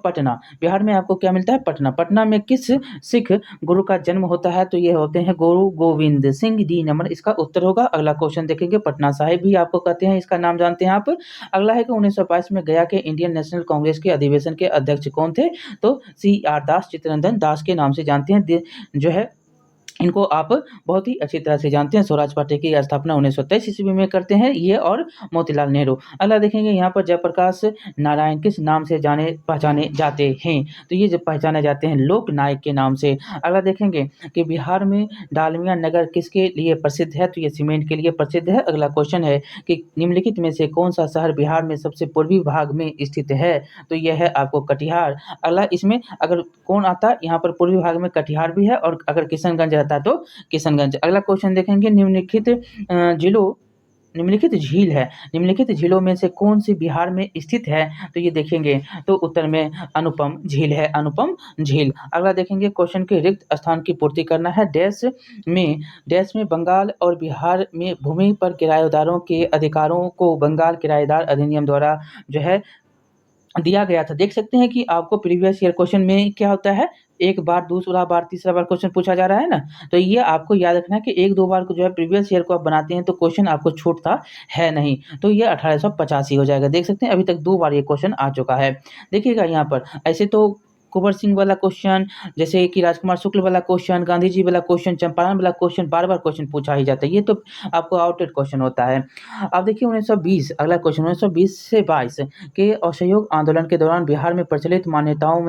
बिहार में आपको क्या मिलता है, पटना में किस सिख गुरु का जन्म होता है, तो ये होते हैं गुरु गोविंद सिंह, डी नंबर इसका उत्तर होगा। अगला क्वेश्चन देखेंगे पटना साहिब भी आपको कहते हैं, इसका नाम जानते हैं आप। अगला है कि 1922 में गया के इंडियन नेशनल कांग्रेस के अधिवेशन के अध्यक्ष कौन थे, तो CR दास, चित्तरंजन दास के नाम से जानते हैं, जो है इनको आप बहुत ही अच्छी तरह से जानते हैं। स्वराज पार्टी की स्थापना 1923 ईस्वी में करते हैं ये और मोतीलाल नेहरू। अगला देखेंगे यहाँ पर जयप्रकाश नारायण किस नाम से पहचाने जाते हैं, तो ये जो पहचाने जाते हैं लोक नायक के नाम से। अगला देखेंगे कि बिहार में डालमिया नगर किसके लिए प्रसिद्ध है, तो ये सीमेंट के लिए प्रसिद्ध है। अगला क्वेश्चन है कि निम्नलिखित में से कौन सा शहर बिहार में सबसे पूर्वी भाग में स्थित है, तो यह है आपको कटिहार। अगला इसमें अगर कौन आता है, यहाँ पर पूर्वी भाग में कटिहार भी है, और अगर किशनगंज रहता है तो किशनगंज। अगला क्वेश्चन देखेंगे निम्नलिखित झील है, निम्नलिखित झीलों में से कौन सी बिहार में स्थित है, तो ये देखेंगे तो उत्तर में अनुपम झील है, अनुपम झील। अगला देखेंगे क्वेश्चन के रिक्त स्थान की पूर्ति करना है, डैश में बंगाल और बिहार में भूमि पर किराएदारों के अधिकारों को बंगाल किराएदार अधिनियम द्वारा जो है दिया गया था। देख सकते हैं कि आपको प्रीवियस ईयर क्वेश्चन में क्या होता है, एक बार, दूसरा बार, तीसरा बार क्वेश्चन पूछा जा रहा है ना, तो ये आपको याद रखना है कि 1-2 बार को जो है प्रीवियस ईयर को आप बनाते हैं तो क्वेश्चन आपको छूटता है नहीं, तो ये 1885 हो जाएगा। देख सकते हैं अभी तक 2 बार ये क्वेश्चन आ चुका है। देखिएगा यहाँ पर ऐसे तो कुंवर सिंह वाला क्वेश्चन, जैसे कि राजकुमार शुक्ल वाला क्वेश्चन, गांधी जी वाला क्वेश्चन, चंपारण वाला क्वेश्चन, बार-बार क्वेश्चन पूछा ही जाता है, ये तो आपको आउटडेट क्वेश्चन होता है। अब देखिए 1920, अगला क्वेश्चन 1920 से 22 के असहयोग आंदोलन के दौरान बिहार में प्रचलित मान्यताओं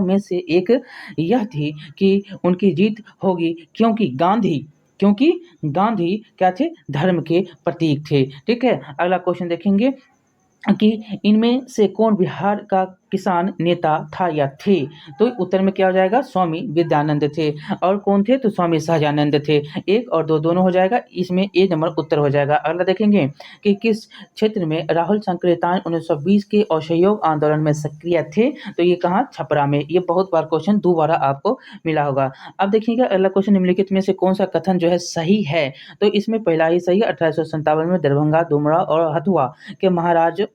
में से एक यह थी कि उनकी जीत होगी, क्योंकि गांधी क्या थे, धर्म के प्रतीक थे, ठीक है। अगला क्वेश्चन देखेंगे कि इनमें से कौन बिहार का किसान नेता था या थे? तो उत्तर में क्या हो जाएगा? स्वामी विद्यानंद थे। और कौन थे? तो स्वामी सहजानंद थे। 1 और 2 दोनों हो जाएगा, इसमें ए नंबर उत्तर हो जाएगा। अगला देखेंगे कि किस क्षेत्र में राहुल संकृतान 1920 के असहयोग आंदोलन में सक्रिय थे? तो ये कहाँ? छपरा में। ये बहुत बार क्वेश्चन दोबारा आपको मिला होगा। अब देखिएगा अगला क्वेश्चन, निम्नलिखित में से कौन सा कथन जो है सही है? तो इसमें पहला ही सही है। 1857 में दरभंगा, डुमरा और हथुआ के महाराज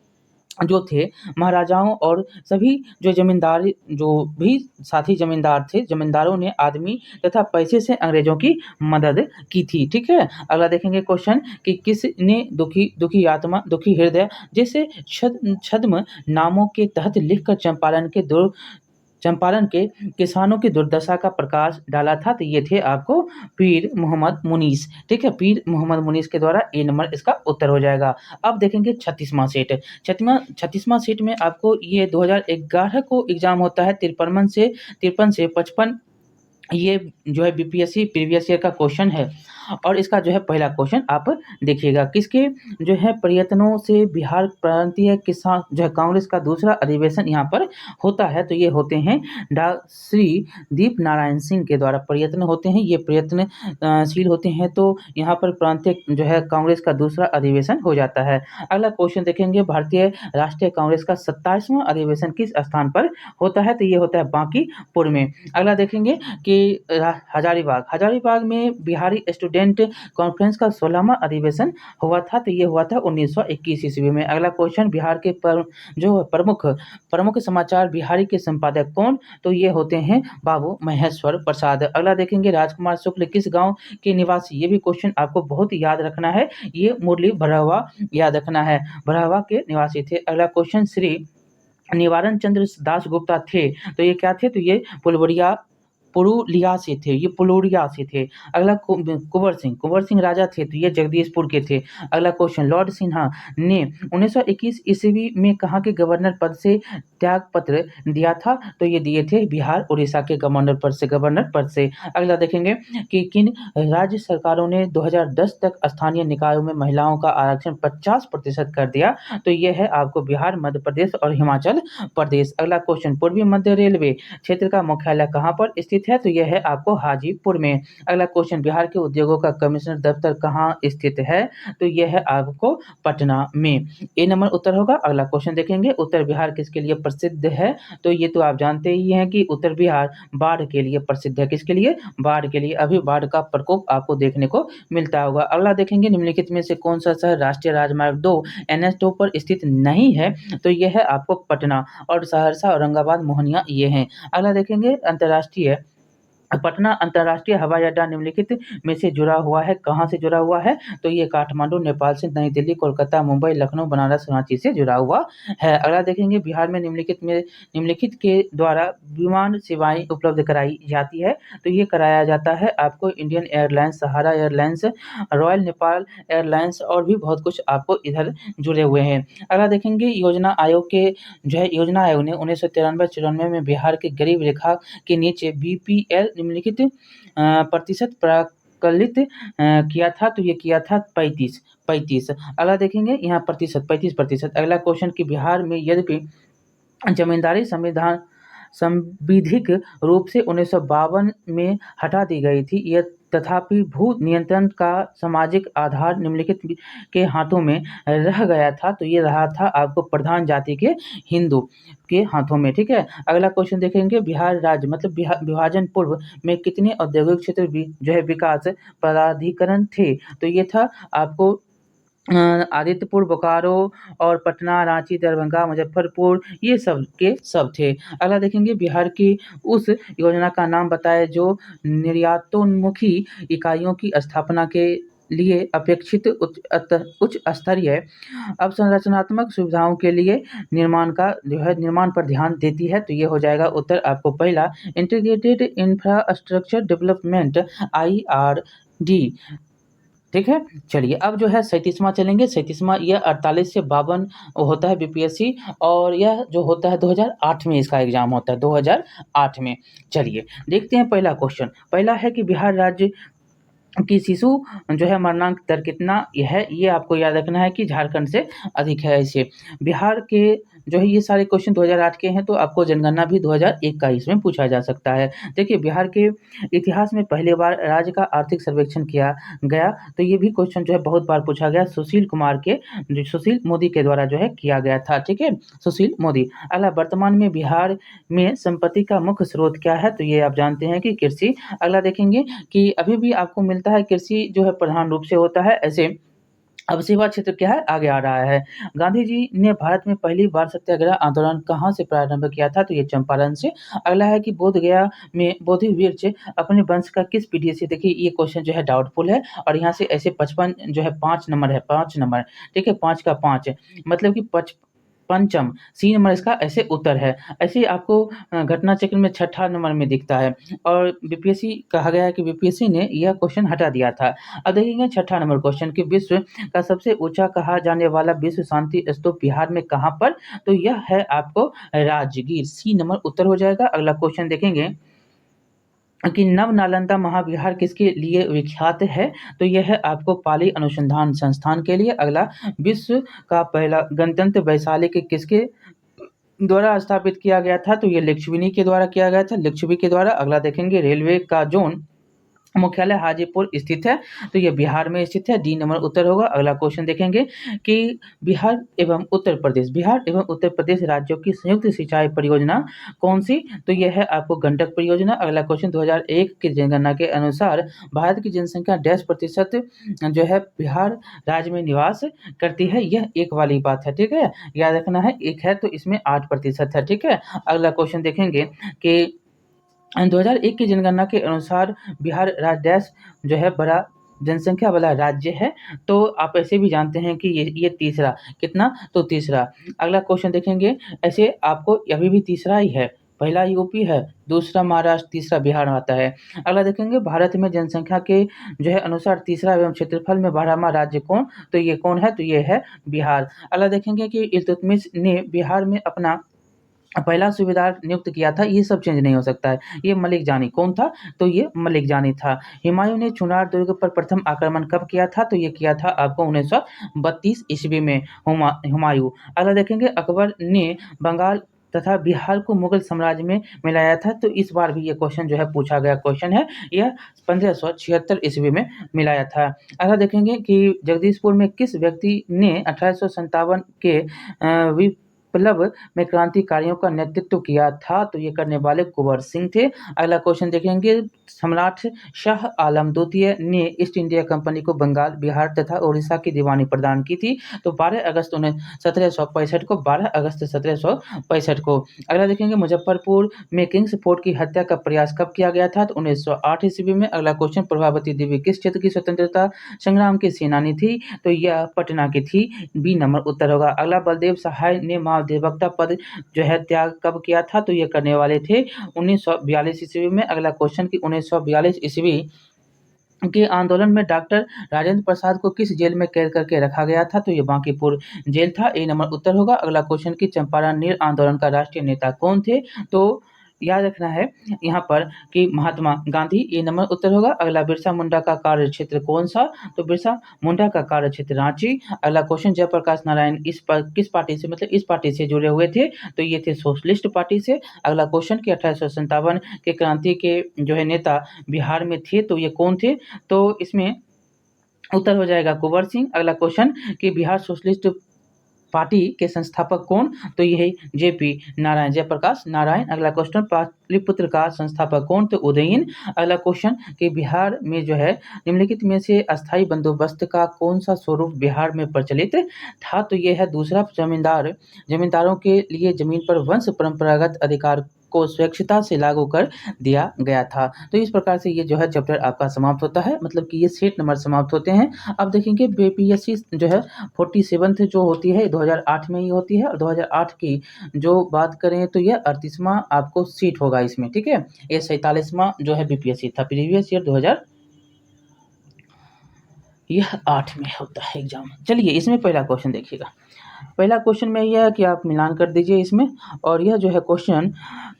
जो थे, महाराजाओं और सभी जो जमींदार, जो भी साथी जमींदार थे, जमींदारों ने आदमी तथा पैसे से अंग्रेजों की मदद की थी। ठीक है। अगला देखेंगे क्वेश्चन कि किसने दुखी आत्मा, दुखी हृदय जैसे छद्म नामों के तहत लिखकर चंपारण के किसानों की दुर्दशा का प्रकाश डाला था? तो ये थे आपको पीर मोहम्मद मुनीस। ठीक है, पीर मोहम्मद मुनीस के द्वारा ए नंबर इसका उत्तर हो जाएगा। अब देखेंगे 36वां सेट। 36वां सेट में आपको ये 2011 को एग्जाम होता है। 53 से 55 ये जो है बीपीएससी प्रीवियस ईयर का क्वेश्चन है। और इसका जो है पहला क्वेश्चन आप देखिएगा, किसके जो है प्रयत्नों से बिहार प्रांतीय किसान जो है कांग्रेस का दूसरा अधिवेशन यहाँ पर होता है? तो ये होते हैं श्री दीप नारायण सिंह के द्वारा प्रयत्न होते हैं। ये प्रयत्नशील होते हैं, तो यहाँ पर प्रांतीय जो है कांग्रेस का दूसरा अधिवेशन हो जाता है। अगला क्वेश्चन देखेंगे, भारतीय राष्ट्रीय कांग्रेस का 27वां अधिवेशन किस स्थान पर होता है? तो ये होता है बांकीपुर में। अगला देखेंगे कि हजारीबाग में बिहारी स्टूडेंट कॉन्फ्रेंस का 16वां अधिवेशन हुआ था? तो ये हुआ था 1921 ईस्वी में। अगला क्वेश्चन, बिहार के जो प्रमुख समाचार बिहारी के संपादक कौन? तो ये होते हैं बाबू महेश्वर प्रसाद। अगला देखेंगे, राजकुमार शुक्ल किस गांव के निवासी? ये भी क्वेश्चन आपको बहुत याद रखना है। ये मुरली भरहवा याद रखना है, भरहवा के निवासी थे। अगला क्वेश्चन, श्री निवारण चंद्र दास गुप्ता थे? तो ये क्या थे? तो ये पुरुलिया से थे, ये पुलुरिया से थे। अगला कुंवर सिंह राजा थे, तो ये जगदीशपुर के थे। अगला क्वेश्चन, लॉर्ड सिन्हा ने 1921 ईस्वी में कहाँ के गवर्नर पद से त्याग पत्र दिया था? तो ये दिए थे बिहार उड़ीसा के गवर्नर पद से। अगला देखेंगे कि किन राज्य सरकारों ने 2010 तक स्थानीय निकायों में महिलाओं का आरक्षण 50% कर दिया? तो ये है आपको बिहार, मध्य प्रदेश और हिमाचल प्रदेश। अगला क्वेश्चन, पूर्वी मध्य रेलवे क्षेत्र का मुख्यालय कहाँ पर स्थित है? तो यह है आपको हाजीपुर में। अगला क्वेश्चन, बिहार के उद्योगों का कमिश्नर दफ्तर कहाँ स्थित है? तो यह है आपको पटना में। ए नंबर उत्तर होगा। अगला क्वेश्चन देखेंगे, उत्तर बिहार किसके लिए प्रसिद्ध है? तो ये तो आप जानते ही हैं कि उत्तर बिहार बाढ़ के लिए प्रसिद्ध है। किसके लिए? बाढ़ के लिए। अभी बाढ़ का प्रकोप आपको देखने को मिलता होगा। अगला देखेंगे, निम्नलिखित में से कौन सा शहर राष्ट्रीय राजमार्ग 2 NH2 पर स्थित नहीं है? तो यह है आपको पटना। और सहरसा, औरंगाबाद, मोहनिया ये हैं। अगला देखेंगे, पटना अंतर्राष्ट्रीय हवाई अड्डा निम्नलिखित में से जुड़ा हुआ है? कहाँ से जुड़ा हुआ है? तो ये काठमांडू, नेपाल से, नई दिल्ली, कोलकाता, मुंबई, लखनऊ, बनारस, रांची से जुड़ा हुआ है। अगला देखेंगे, बिहार में निम्नलिखित के द्वारा विमान सेवाएं उपलब्ध कराई जाती है? तो ये कराया जाता है आपको इंडियन एयरलाइंस, सहारा एयरलाइंस, रॉयल नेपाल एयरलाइंस और भी बहुत कुछ आपको इधर जुड़े हुए हैं। अगला देखेंगे, योजना आयोग ने 1993-94 में बिहार के गरीब रेखा के नीचे BPL निम्नलिखित प्रतिशत प्राकलित किया था? तो ये किया था 35। अगला देखेंगे यहाँ प्रतिशत 35%। अगला क्वेश्चन कि बिहार में यद्यपि जमींदारी संविधिक रूप से 1952 में हटा दी गई थी, यह तथापि भू नियंत्रण का सामाजिक आधार निम्नलिखित के हाथों में रह गया था? तो ये रहा था आपको प्रधान जाति के हिंदू के हाथों में। ठीक है। अगला क्वेश्चन देखेंगे, बिहार राज्य मतलब विभाजन पूर्व में कितने औद्योगिक क्षेत्र जो है विकास प्राधिकरण थे? तो ये था आपको आदित्यपुर, बोकारो और पटना, रांची, दरभंगा, मुजफ्फरपुर, ये सब के सब थे। अगला देखेंगे, बिहार की उस योजना का नाम बताएं जो निर्यातोन्मुखी इकाइयों की स्थापना के लिए अपेक्षित उच्च स्तरीय अवसंरचनात्मक सुविधाओं के लिए निर्माण पर ध्यान देती है? तो ये हो जाएगा उत्तर आपको पहला, इंटीग्रेटेड इंफ्रास्ट्रक्चर डेवलपमेंट IRD। ठीक है। चलिए अब जो है 37वां चलेंगे। 37वां यह 48 से 52 होता है बीपीएससी, और यह जो होता है 2008 में इसका एग्जाम होता है, 2008 में। चलिए देखते हैं पहला क्वेश्चन। पहला है कि बिहार राज्य कि शिशु जो है मरणांक दर कितना है? ये आपको याद रखना है कि झारखंड से अधिक है। इसे बिहार के जो है ये सारे क्वेश्चन 2008 के हैं, तो आपको जनगणना भी 2001 का इसमें पूछा जा सकता है। देखिए बिहार के इतिहास में पहली बार राज्य का आर्थिक सर्वेक्षण किया गया, तो ये भी क्वेश्चन जो है बहुत बार पूछा गया, सुशील मोदी के द्वारा जो है किया गया था, ठीक है, सुशील मोदी। अगला, वर्तमान में बिहार में संपत्ति का मुख्य स्रोत क्या है, तो ये आप जानते हैं कि कृषि। अगला देखेंगे कि अभी भी आपको मिलता है कृषि जो है प्रधान रूप से होता है, ऐसे अब सेवा क्षेत्र क्या है आगे आ रहा है। गांधी जी ने भारत में पहली बार सत्याग्रह आंदोलन कहाँ से प्रारंभ किया था, तो ये चंपारण से। अगला है कि बोध गया में बोधि वृक्ष अपने वंश का किस पीढ़ी से, देखिए ये क्वेश्चन जो है डाउटफुल है, और यहाँ से ऐसे 55 जो है 5 नंबर है, 5 नंबर, ठीक है, 5 का 5 मतलब कि पंचम, सी नंबर इसका ऐसे उत्तर है। ऐसे ही आपको घटना चक्र में छठा नंबर में दिखता है, और बीपीएससी कहा गया है कि बीपीएससी ने यह क्वेश्चन हटा दिया था। अब देखेंगे छठा नंबर क्वेश्चन कि विश्व का सबसे ऊंचा कहा जाने वाला विश्व शांति स्तूप बिहार में कहाँ पर, तो यह है आपको राजगीर, सी नंबर उत्तर हो जाएगा। अगला क्वेश्चन देखेंगे कि नव नालंदा महाविहार किसके लिए विख्यात है, तो यह है आपको पाली अनुसंधान संस्थान के लिए। अगला, विश्व का पहला गणतंत्र वैशाली के किसके द्वारा स्थापित किया गया था, तो ये लिच्छवी के द्वारा किया गया था, लिच्छवी के द्वारा। अगला देखेंगे रेलवे का जोन मुख्यालय हाजीपुर स्थित है, तो ये बिहार में स्थित है, डी नंबर उत्तर होगा। अगला क्वेश्चन देखेंगे कि बिहार एवं उत्तर प्रदेश राज्यों की संयुक्त सिंचाई परियोजना कौन सी, तो यह है आपको गंडक परियोजना। अगला क्वेश्चन 2001 की जनगणना के अनुसार भारत की जनसंख्या डैश प्रतिशत जो है बिहार राज्य में निवास करती है, यह एक वाली बात है, ठीक है, याद रखना है, एक है तो इसमें 8% है, ठीक है। अगला क्वेश्चन देखेंगे कि 2001 की जनगणना के अनुसार बिहार राज्य डैश जो है बड़ा जनसंख्या वाला राज्य है, तो आप ऐसे भी जानते हैं कि ये तीसरा, कितना, तो तीसरा। अगला क्वेश्चन देखेंगे, ऐसे आपको अभी भी तीसरा ही है, पहला यूपी है, दूसरा महाराष्ट्र, तीसरा बिहार आता है। अगला देखेंगे भारत में जनसंख्या के जो है अनुसार तीसरा एवं क्षेत्रफल में 12वां राज्य कौन, तो ये कौन है, तो ये है बिहार। अगला देखेंगे कि इल्तुतमिश ने बिहार में अपना पहला सूबेदार नियुक्त किया था, ये सब चेंज नहीं हो सकता है, ये मलिक जानी कौन था, तो ये मलिक जानी था। हुमायूं ने चुनार दुर्ग पर प्रथम आक्रमण कब किया था, तो ये किया था आपको 1932 ईस्वी में हुमायूं। अगला देखेंगे अकबर ने बंगाल तथा बिहार को मुगल साम्राज्य में मिलाया था, तो इस बार भी ये क्वेश्चन जो है पूछा गया क्वेश्चन है, यह 1576 ईस्वी में मिलाया था। अगला देखेंगे कि जगदीशपुर में किस व्यक्ति ने 1857 के विप्लव में क्रांतिकारियों का नेतृत्व किया था, तो ये करने वाले कुंवर सिंह थे। अगला क्वेश्चन देखेंगे सम्राट शाह आलम द्वितीय ने ईस्ट इंडिया कंपनी को बंगाल, बिहार तथा उड़ीसा की दीवानी प्रदान की थी, तो 12 अगस्त 1765 को, 12 अगस्त 1765 को। अगला देखेंगे मुजफ्फरपुर में किंग्स फोर्ट की हत्या का प्रयास कब किया गया था, तो 1908 ईस्वी में। अगला क्वेश्चन प्रभावती देवी किस क्षेत्र की स्वतंत्रता संग्राम की सेनानी थी, तो यह पटना की थी, बी नंबर उत्तर होगा। अगला बलदेव सहाय ने महाधिवक्ता पद जो है त्याग कब किया था, तो ये करने वाले थे 1942 ईस्वी में। अगला क्वेश्चन की 1942 ईस्वी के आंदोलन में डॉक्टर राजेंद्र प्रसाद को किस जेल में कैद करके रखा गया था, तो ये बांकीपुर जेल था, ए नंबर उत्तर होगा। अगला क्वेश्चन की चंपारण नील आंदोलन का राष्ट्रीय नेता कौन थे, तो याद रखना है यहाँ पर कि महात्मा गांधी, ये नंबर उत्तर होगा। अगला बिरसा मुंडा का कार्य क्षेत्र कौन सा, तो बिरसा मुंडा का कार्य क्षेत्र रांची। अगला क्वेश्चन जयप्रकाश नारायण किस पार्टी से, मतलब इस पार्टी से जुड़े हुए थे, तो ये थे सोशलिस्ट पार्टी से। अगला क्वेश्चन कि 1857 के क्रांति के जो है नेता बिहार में थे, तो ये कौन थे, तो इसमें उत्तर हो जाएगा कुंवर सिंह। अगला क्वेश्चन कि बिहार सोशलिस्ट पार्टी के संस्थापक कौन, तो यही जेपी नारायण, जयप्रकाश नारायण। अगला क्वेश्चन पाटलिपुत्र का संस्थापक कौन, तो उदयन। अगला क्वेश्चन कि बिहार में जो है निम्नलिखित में से अस्थायी बंदोबस्त का कौन सा स्वरूप बिहार में प्रचलित था, तो यह है दूसरा। जमींदारों के लिए जमीन पर वंश परंपरागत अधिकार को स्वेच्छता से लागू कर दिया गया था। तो इस प्रकार से ये जो है चैप्टर आपका समाप्त होता है, मतलब कि ये सेट नंबर समाप्त होते हैं। अब देखेंगे बीपीएससी जो है 47th जो होती है 2008 में ही होती है, और 2008 की जो बात करें तो ये 38वां आपको सीट होगा इसमें, ठीक है। ये 47वां जो है बीपीएससी था, प्रीवियस ईयर 2000 यह 8 में होता है एग्जाम। चलिए इसमें पहला क्वेश्चन देखिएगा। पहला क्वेश्चन में यह है कि आप मिलान कर दीजिए इसमें, और यह जो है क्वेश्चन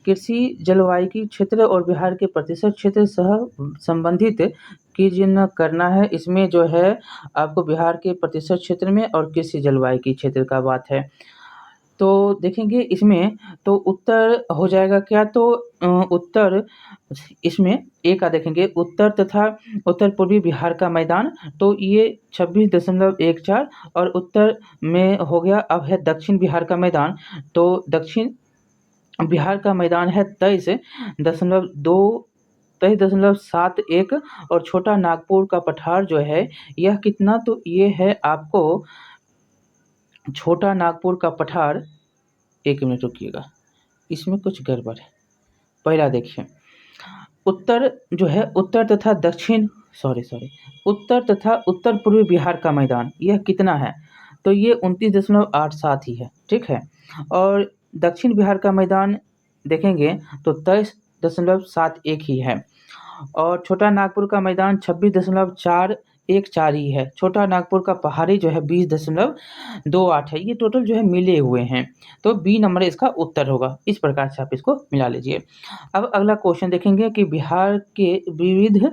कृषि जलवायु क्षेत्र और बिहार के प्रतिशत क्षेत्र सह संबंधित की जिन करना है। इसमें जो है आपको बिहार के प्रतिशत क्षेत्र में और कृषि जलवायु की क्षेत्र का बात है। तो देखेंगे इसमें तो उत्तर हो जाएगा क्या, तो उत्तर इसमें ए का देखेंगे उत्तर तथा उत्तर पूर्वी बिहार का मैदान, तो ये 26.14 और उत्तर में हो गया। अब है दक्षिण बिहार का मैदान, तो दक्षिण बिहार का मैदान है 23.71 और छोटा नागपुर का पठार जो है यह कितना, तो ये है आपको छोटा नागपुर का पठार, 1 मिनट रुकिएगा, इसमें कुछ गड़बड़ है। पहला देखिए उत्तर जो है उत्तर तथा दक्षिण उत्तर तथा उत्तर पूर्वी बिहार का मैदान यह कितना है, तो ये 29.87 ही है, ठीक है। और दक्षिण बिहार का मैदान देखेंगे तो 23.71 ही है। और छोटा नागपुर का मैदान 26.414 ही है। छोटा नागपुर का पहाड़ी जो है 20.28 है। ये टोटल जो है मिले हुए हैं, तो बी नंबर इसका उत्तर होगा। इस प्रकार से आप इसको मिला लीजिए। अब अगला क्वेश्चन देखेंगे कि बिहार के विविध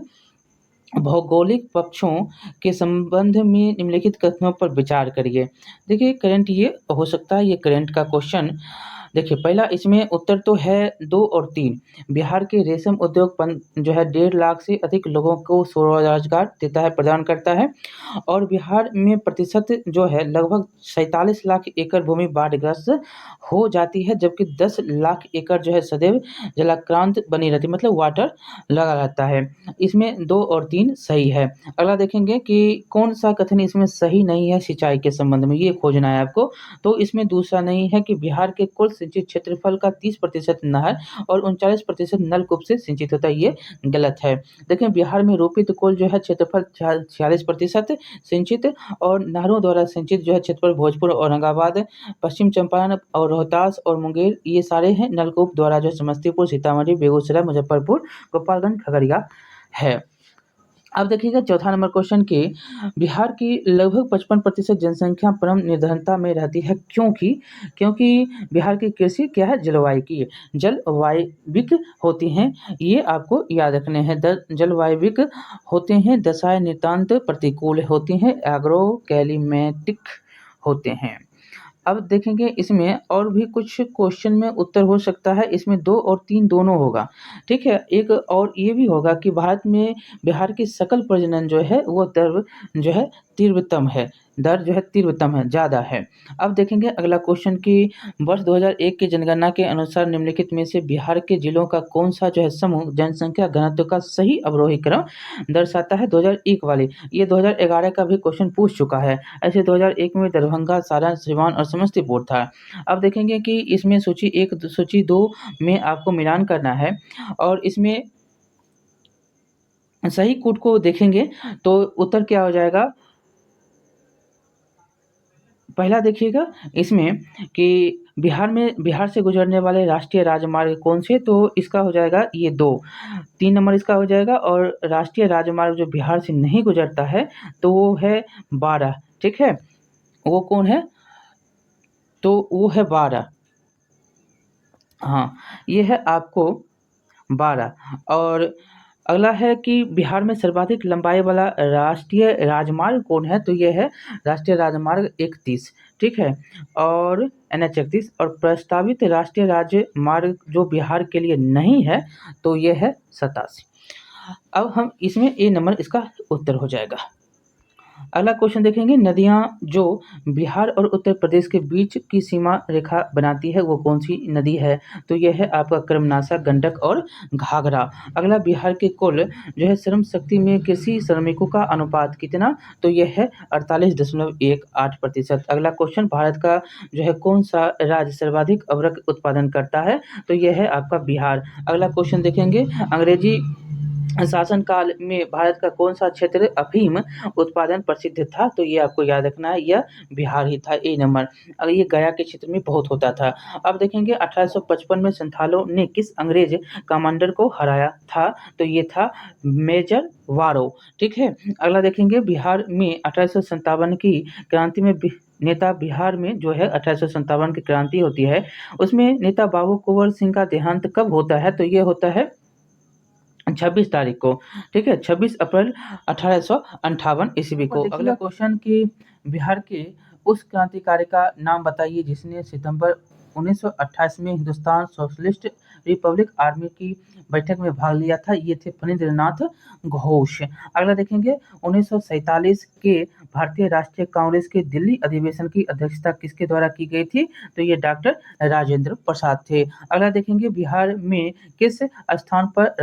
भौगोलिक पक्षों के संबंध में निम्नलिखित कथनों पर विचार करिए। देखिए करंट ये हो सकता है, ये करंट का क्वेश्चन। देखिए पहला इसमें उत्तर तो है 2 और 3। बिहार के रेशम उद्योग जो है 1.5 लाख से अधिक लोगों को स्वरोजगार देता है, प्रदान करता है। और बिहार में प्रतिशत जो है लगभग 47 लाख एकड़ भूमि बाढ़ग्रस्त हो जाती है, जबकि 10 लाख एकड़ जो है सदैव जलाक्रांत बनी रहती है, मतलब वाटर लगा रहता है। इसमें 2 और 3 सही है। अगला देखेंगे कि कौन सा कथन इसमें सही नहीं है सिंचाई के संबंध में, ये खोजना है आपको। तो इसमें दूसरा नहीं है कि बिहार के कुल सिंचित क्षेत्रफल का 30% नहर और 39% नलकूप से सिंचित होता है, ये गलत है। देखिए बिहार में रोपित कुल जो है क्षेत्रफल 46% सिंचित और नहरों द्वारा सिंचित जो है क्षेत्रफल भोजपुर, औरंगाबाद, पश्चिम चंपारण और रोहतास और मुंगेर ये सारे हैं। नलकूप द्वारा जो समस्तीपुर, सीतामढ़ी, बेगूसराय, मुजफ्फरपुर, गोपालगंज, खगड़िया है। अब देखिएगा चौथा नंबर क्वेश्चन की बिहार की लगभग 55% जनसंख्या परम निर्धनता में रहती है, क्योंकि बिहार की कृषि क्या है, जलवायविक होती हैं। ये आपको याद रखने हैं। जलवायविक होते हैं, दशाएं नितांत प्रतिकूल होती हैं, एग्रो क्लाइमेटिक होते हैं। अब देखेंगे इसमें और भी कुछ क्वेश्चन में उत्तर हो सकता है। इसमें 2 और 3 दोनों होगा, ठीक है। एक और ये भी होगा कि भारत में बिहार की सकल प्रजनन जो है वो दर जो है तीव्रतम है, ज़्यादा है। अब देखेंगे अगला क्वेश्चन कि वर्ष 2001 की जनगणना के अनुसार निम्नलिखित में से बिहार के जिलों का कौन सा जो है समूह जनसंख्या घनत्व का सही अवरोही क्रम दर्शाता है 2001 वाले। ये 2011 का भी क्वेश्चन पूछ चुका है। ऐसे 2001 में दरभंगा, सारण, सिवान और समस्तीपुर था। अब देखेंगे कि इसमें सूची 1, सूची 2 में आपको मिलान करना है और इसमें सही कूट को देखेंगे तो उत्तर क्या हो जाएगा। पहला देखिएगा इसमें कि बिहार से गुजरने वाले राष्ट्रीय राजमार्ग कौन से, तो इसका हो जाएगा ये 2। 3 नंबर इसका हो जाएगा। और राष्ट्रीय राजमार्ग जो बिहार से नहीं गुजरता है तो वो है 12, ठीक है। वो कौन है, तो वो है 12। हाँ, ये है आपको 12। और अगला है कि बिहार में सर्वाधिक लंबाई वाला राष्ट्रीय राजमार्ग कौन है, तो ये है राष्ट्रीय राजमार्ग 31, ठीक है। और NH 31। और प्रस्तावित राष्ट्रीय राजमार्ग जो बिहार के लिए नहीं है तो ये है 87। अब हम इसमें ए नंबर इसका उत्तर हो जाएगा। अगला क्वेश्चन देखेंगे, नदियां जो बिहार और उत्तर प्रदेश के बीच की सीमा रेखा बनाती है वो कौन सी नदी है, तो यह है आपका कर्मनाशा, गंडक और घाघरा। अगला बिहार के कुल जो है श्रम शक्ति में कृषि श्रमिकों का अनुपात कितना, तो यह है 48.18%। अगला क्वेश्चन, भारत का जो है कौन सा राज्य सर्वाधिक अबरक उत्पादन करता है, तो यह है आपका बिहार। अगला क्वेश्चन देखेंगे, अंग्रेजी शासनकाल में भारत का कौन सा क्षेत्र अफीम उत्पादन प्रसिद्ध था, तो ये आपको याद रखना है, यह बिहार ही था, ए नंबर। अगर ये गया के क्षेत्र में बहुत होता था। अब देखेंगे 1855 में संथालों ने किस अंग्रेज कमांडर को हराया था, तो ये था मेजर वारो, ठीक है। अगला देखेंगे, बिहार में 1857 की क्रांति में नेता बिहार में जो है 1857 की क्रांति होती है, उसमें नेता बाबू कुंवर सिंह का देहांत कब होता है, तो ये होता है 26 तारीख को, ठीक है, 26 अप्रैल 1858 ईस्वी को। अगला क्वेश्चन कि बिहार के उस क्रांतिकारी का नाम बताइए जिसने सितंबर 1928 में हिंदुस्तान सोशलिस्ट रिपब्लिक आर्मी की बैठक में भाग लिया था। ये थे फणींद्रनाथ घोष। अगला देखेंगे 1947 के भारतीय राष्ट्रीय कांग्रेस के दिल्ली अधिवेशन की अध्यक्षता किसके द्वारा की गई थी? तो ये डॉक्टर राजेंद्र प्रसाद थे। अगला देखेंगे बिहार में किस स्थान पर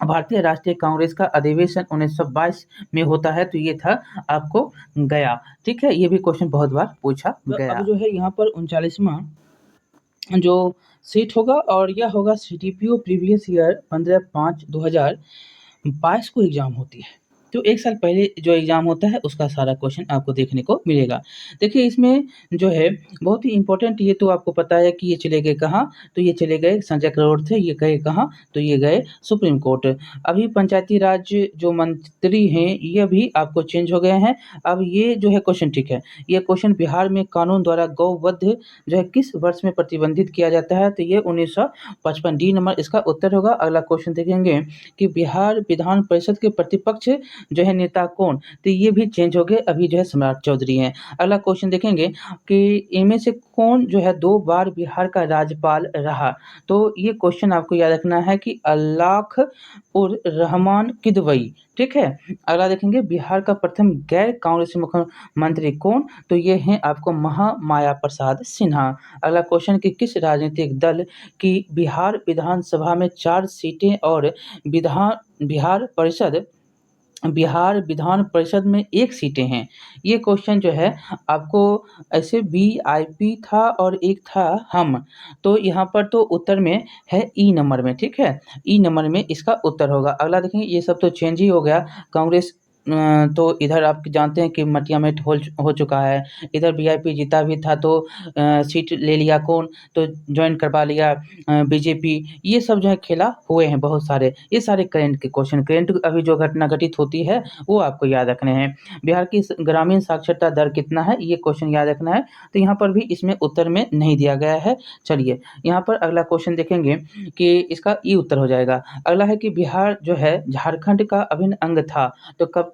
भारतीय राष्ट्रीय कांग्रेस का अधिवेशन 1922 में होता है? तो ये था आपको गया। ठीक है, ये भी क्वेश्चन बहुत बार पूछा गया। अब जो है यहाँ पर 39वां जो सीट होगा और यह होगा सीटीपीओ प्रीवियस ईयर 15/5/2022 को एग्जाम होती है। तो एक साल पहले जो एग्जाम होता है उसका सारा क्वेश्चन आपको देखने को मिलेगा। देखिए इसमें जो है बहुत ही इंपॉर्टेंट, ये तो आपको पता है कि ये चले गए कहाँ? तो ये चले गए संजय करोड़ थे, ये गए कहाँ? तो ये गए सुप्रीम कोर्ट। अभी पंचायती राज जो मंत्री हैं ये भी आपको चेंज हो गए हैं। अब ये जो है क्वेश्चन, ठीक है, ये क्वेश्चन बिहार में कानून द्वारा गौवध जो है किस वर्ष में प्रतिबंधित किया जाता है? तो ये 1955, डी नंबर इसका उत्तर होगा। अगला क्वेश्चन देखेंगे कि बिहार विधान परिषद के प्रतिपक्ष जो है नेता कौन? तो ये भी चेंज हो गए, अभी जो है सम्राट चौधरी हैं। अगला क्वेश्चन देखेंगे कि इनमें से कौन जो है 2 बार बिहार का राज्यपाल रहा? तो ये क्वेश्चन आपको याद रखना है कि अल्लाख उर रहमान किदवई। ठीक है। अगला देखेंगे बिहार का प्रथम गैर कांग्रेसी मुख्यमंत्री कौन? तो ये हैं आपको महामाया प्रसाद सिन्हा। अगला क्वेश्चन कि किस राजनीतिक दल की बिहार विधानसभा में 4 सीटें और बिहार विधान परिषद में 1 सीटें हैं? ये क्वेश्चन जो है आपको ऐसे वीआईपी था और एक था हम, तो यहाँ पर तो उत्तर में है ई नंबर में। ठीक है, ई नंबर में इसका उत्तर होगा। अगला देखेंगे ये सब तो चेंज ही हो गया। कांग्रेस तो इधर आप जानते हैं कि मटियामेट हो चुका है। इधर वीआईपी जीता भी था तो सीट ले लिया कौन? तो ज्वाइन करवा लिया बीजेपी। ये सब जो है खेला हुए हैं बहुत सारे। ये सारे करंट के क्वेश्चन, करंट अभी जो घटना घटित होती है वो आपको याद रखने हैं। बिहार की ग्रामीण साक्षरता दर कितना है? ये क्वेश्चन याद रखना है। तो यहाँ पर भी इसमें उत्तर में नहीं दिया गया है। चलिए यहाँ पर अगला क्वेश्चन देखेंगे कि इसका ई उत्तर हो जाएगा। अगला है कि बिहार जो है झारखंड का अभिन्न अंग था, तो कब तक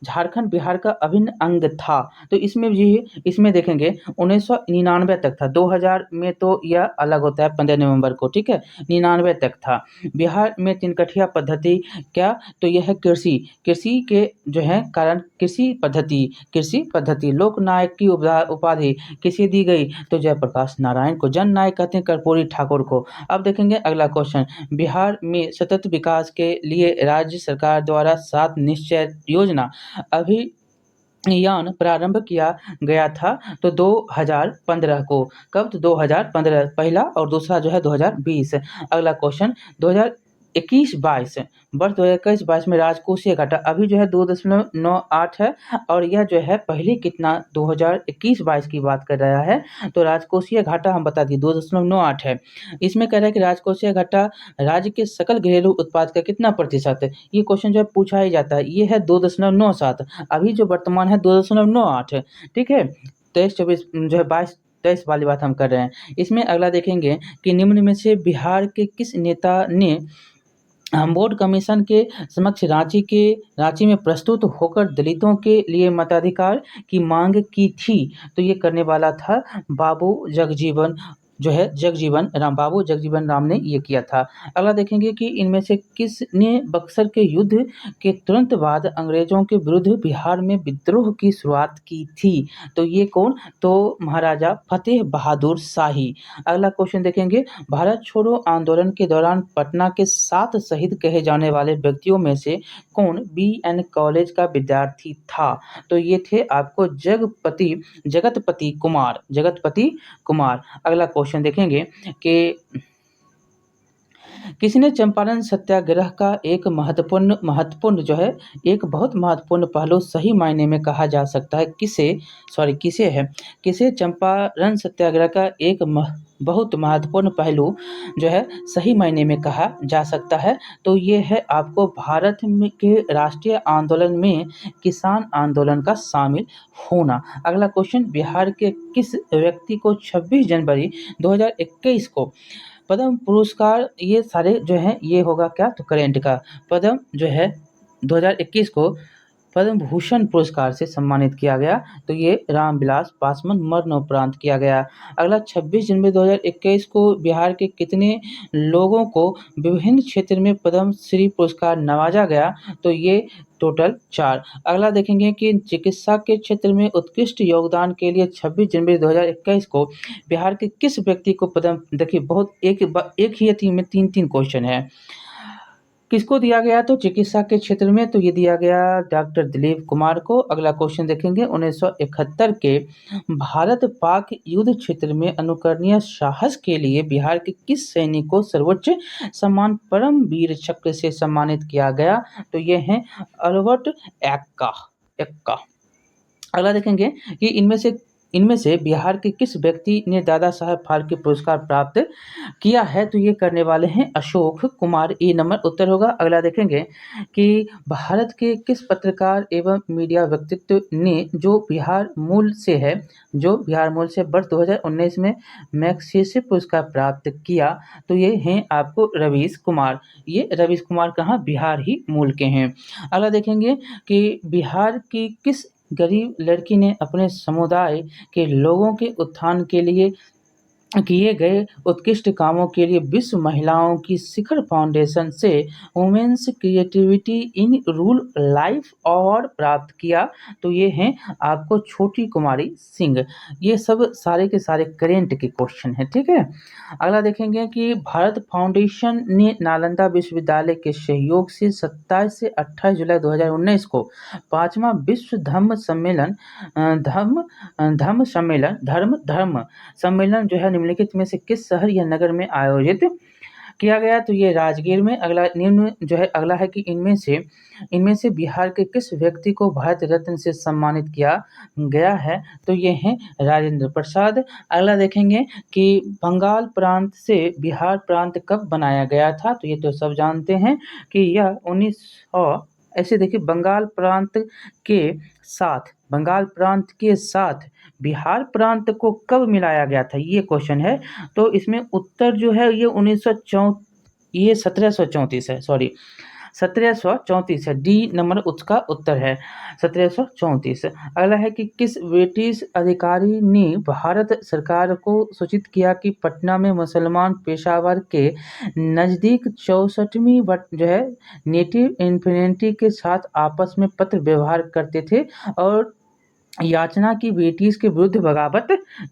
झारखंड बिहार का अभिन्न अंग था? तो इसमें देखेंगे 1999 तक था। 2000 में तो यह अलग होता है 15 नवंबर को। ठीक है, 99 तक था। बिहार में 3 कठिया पद्धति क्या? तो यह है कृषि के जो है कारण कृषि पद्धति लोकनायक की उपाधि किसे दी गई? तो जयप्रकाश नारायण को। जन नायक कहते हैं कर्पूरी ठाकुर को। अब देखेंगे अगला क्वेश्चन, बिहार में सतत विकास के लिए राज्य सरकार द्वारा 7 निश्चय योजना अभियान प्रारंभ किया गया था तो 2015 को। कब? तो 2015 पहला और दूसरा जो है 2020। अगला क्वेश्चन 2021-22 वर्ष 2021-22 में राजकोषीय घाटा अभी जो है 2.98 है और यह जो है पहले कितना 2021-22 की बात कर रहा है। तो राजकोषीय घाटा हम बता दिए 2.98 है। इसमें कह रहा है कि राजकोषीय घाटा राज्य के सकल घरेलू उत्पाद का कितना प्रतिशत है? ये क्वेश्चन जो है पूछा ही जाता है। ये है 2.97, अभी जो वर्तमान है 2.98 है। ठीक है, 23-24 जो है 22-23 वाली बात हम कर रहे हैं। इसमें अगला देखेंगे कि निम्न में से बिहार के किस नेता ने बोर्ड कमीशन के समक्ष रांची में प्रस्तुत होकर दलितों के लिए मताधिकार की मांग की थी? तो ये करने वाला था बाबू जगजीवन राम ने ये किया था। अगला देखेंगे कि इनमें से किसने बक्सर के युद्ध के तुरंत बाद अंग्रेजों के विरुद्ध बिहार में विद्रोह की शुरुआत की थी? तो ये कौन? तो महाराजा फतेह बहादुर शाही। अगला क्वेश्चन देखेंगे, भारत छोड़ो आंदोलन के दौरान पटना के 7 शहीद कहे जाने वाले व्यक्तियों में से कौन बीएन कॉलेज का विद्यार्थी था? तो ये थे आपको जगतपति कुमार। अगला क्वेश्चन देखेंगे कि किसने चंपारण सत्याग्रह का एक महत्वपूर्ण जो है एक बहुत महत्वपूर्ण पहलू सही मायने में कहा जा सकता है? किसे चंपारण सत्याग्रह का एक बहुत महत्वपूर्ण पहलू जो है सही मायने में कहा जा सकता है? तो ये है आपको भारत के राष्ट्रीय आंदोलन में किसान आंदोलन का शामिल होना। अगला क्वेश्चन, बिहार के किस व्यक्ति को 26 जनवरी 2021 को पद्म पुरस्कार, ये सारे जो हैं ये होगा क्या? तो करेंट का पद्म जो है 2021 को पद्म भूषण पुरस्कार से सम्मानित किया गया? तो ये रामविलास पासवान मरणोपरांत किया गया। अगला 26 जनवरी 2021 को बिहार के कितने लोगों को विभिन्न क्षेत्र में पद्मश्री पुरस्कार नवाजा गया? तो ये टोटल 4। अगला देखेंगे कि चिकित्सा के क्षेत्र में उत्कृष्ट योगदान के लिए 26 जनवरी 2021 को बिहार के किस व्यक्ति को पद्म, देखिए बहुत एक ही थीम में 3-3 क्वेश्चन है। किसको दिया गया? तो चिकित्सा के क्षेत्र में तो ये दिया गया डॉक्टर दिलीप कुमार को। अगला क्वेश्चन देखेंगे 1971 के भारत पाक युद्ध क्षेत्र में अनुकरणीय साहस के लिए बिहार के किस सैनिक को सर्वोच्च सम्मान परमवीर चक्र से सम्मानित किया गया? तो ये हैं अल्बर्ट एक्का। अगला देखेंगे कि इनमें से बिहार के किस व्यक्ति ने दादा साहब फाल्के पुरस्कार प्राप्त किया है? तो ये करने वाले हैं अशोक कुमार। ए नंबर उत्तर होगा। अगला देखेंगे कि भारत के किस पत्रकार एवं मीडिया व्यक्तित्व ने जो बिहार मूल से वर्ष 2019 में मैग्सेसे पुरस्कार प्राप्त किया? तो ये हैं आपको रवीश कुमार। ये रवीश कुमार कहाँ? बिहार ही मूल के हैं। अगला देखेंगे कि बिहार की किस गरीब लड़की ने अपने समुदाय के लोगों के उत्थान के लिए किए गए उत्कृष्ट कामों के लिए विश्व महिलाओं की शिखर फाउंडेशन से women's creativity in rural life award प्राप्त किया? तो ये हैं आपको छोटी कुमारी सिंह। ये सब सारे के सारे करेंट के क्वेश्चन हैं, ठीक है। अगला देखेंगे कि भारत फाउंडेशन ने नालंदा विश्वविद्यालय के सहयोग से 27 से 28 जुलाई 2019 को 5वां विश्व धम्म सम्मेलन जो है निम्नलिखित में से किस शहर या नगर में आयोजित किया गया? तो ये राजगीर में। अगला है कि इनमें से बिहार के किस व्यक्ति को भारत रत्न से सम्मानित किया गया है? तो ये हैं राजेंद्र प्रसाद। अगला देखेंगे कि बंगाल प्रांत से बिहार प्रांत कब बनाया गया था? तो ये तो सब जानते हैं कि यह 1900 ऐसे देखिए बंगाल प्रांत के साथ बिहार प्रांत को कब मिलाया गया था? ये क्वेश्चन है। तो इसमें उत्तर जो है ये 1734 है, 1734 है। डी नंबर उसका उत्तर है 1734। अगला है कि किस ब्रिटिश अधिकारी ने भारत सरकार को सूचित किया कि पटना में मुसलमान पेशावर के नज़दीक 64वीं जो है नेटिव इन्फेंट्री के साथ आपस में पत्र व्यवहार करते थे और याचना की ब्रिटिश के विरुद्ध बगावत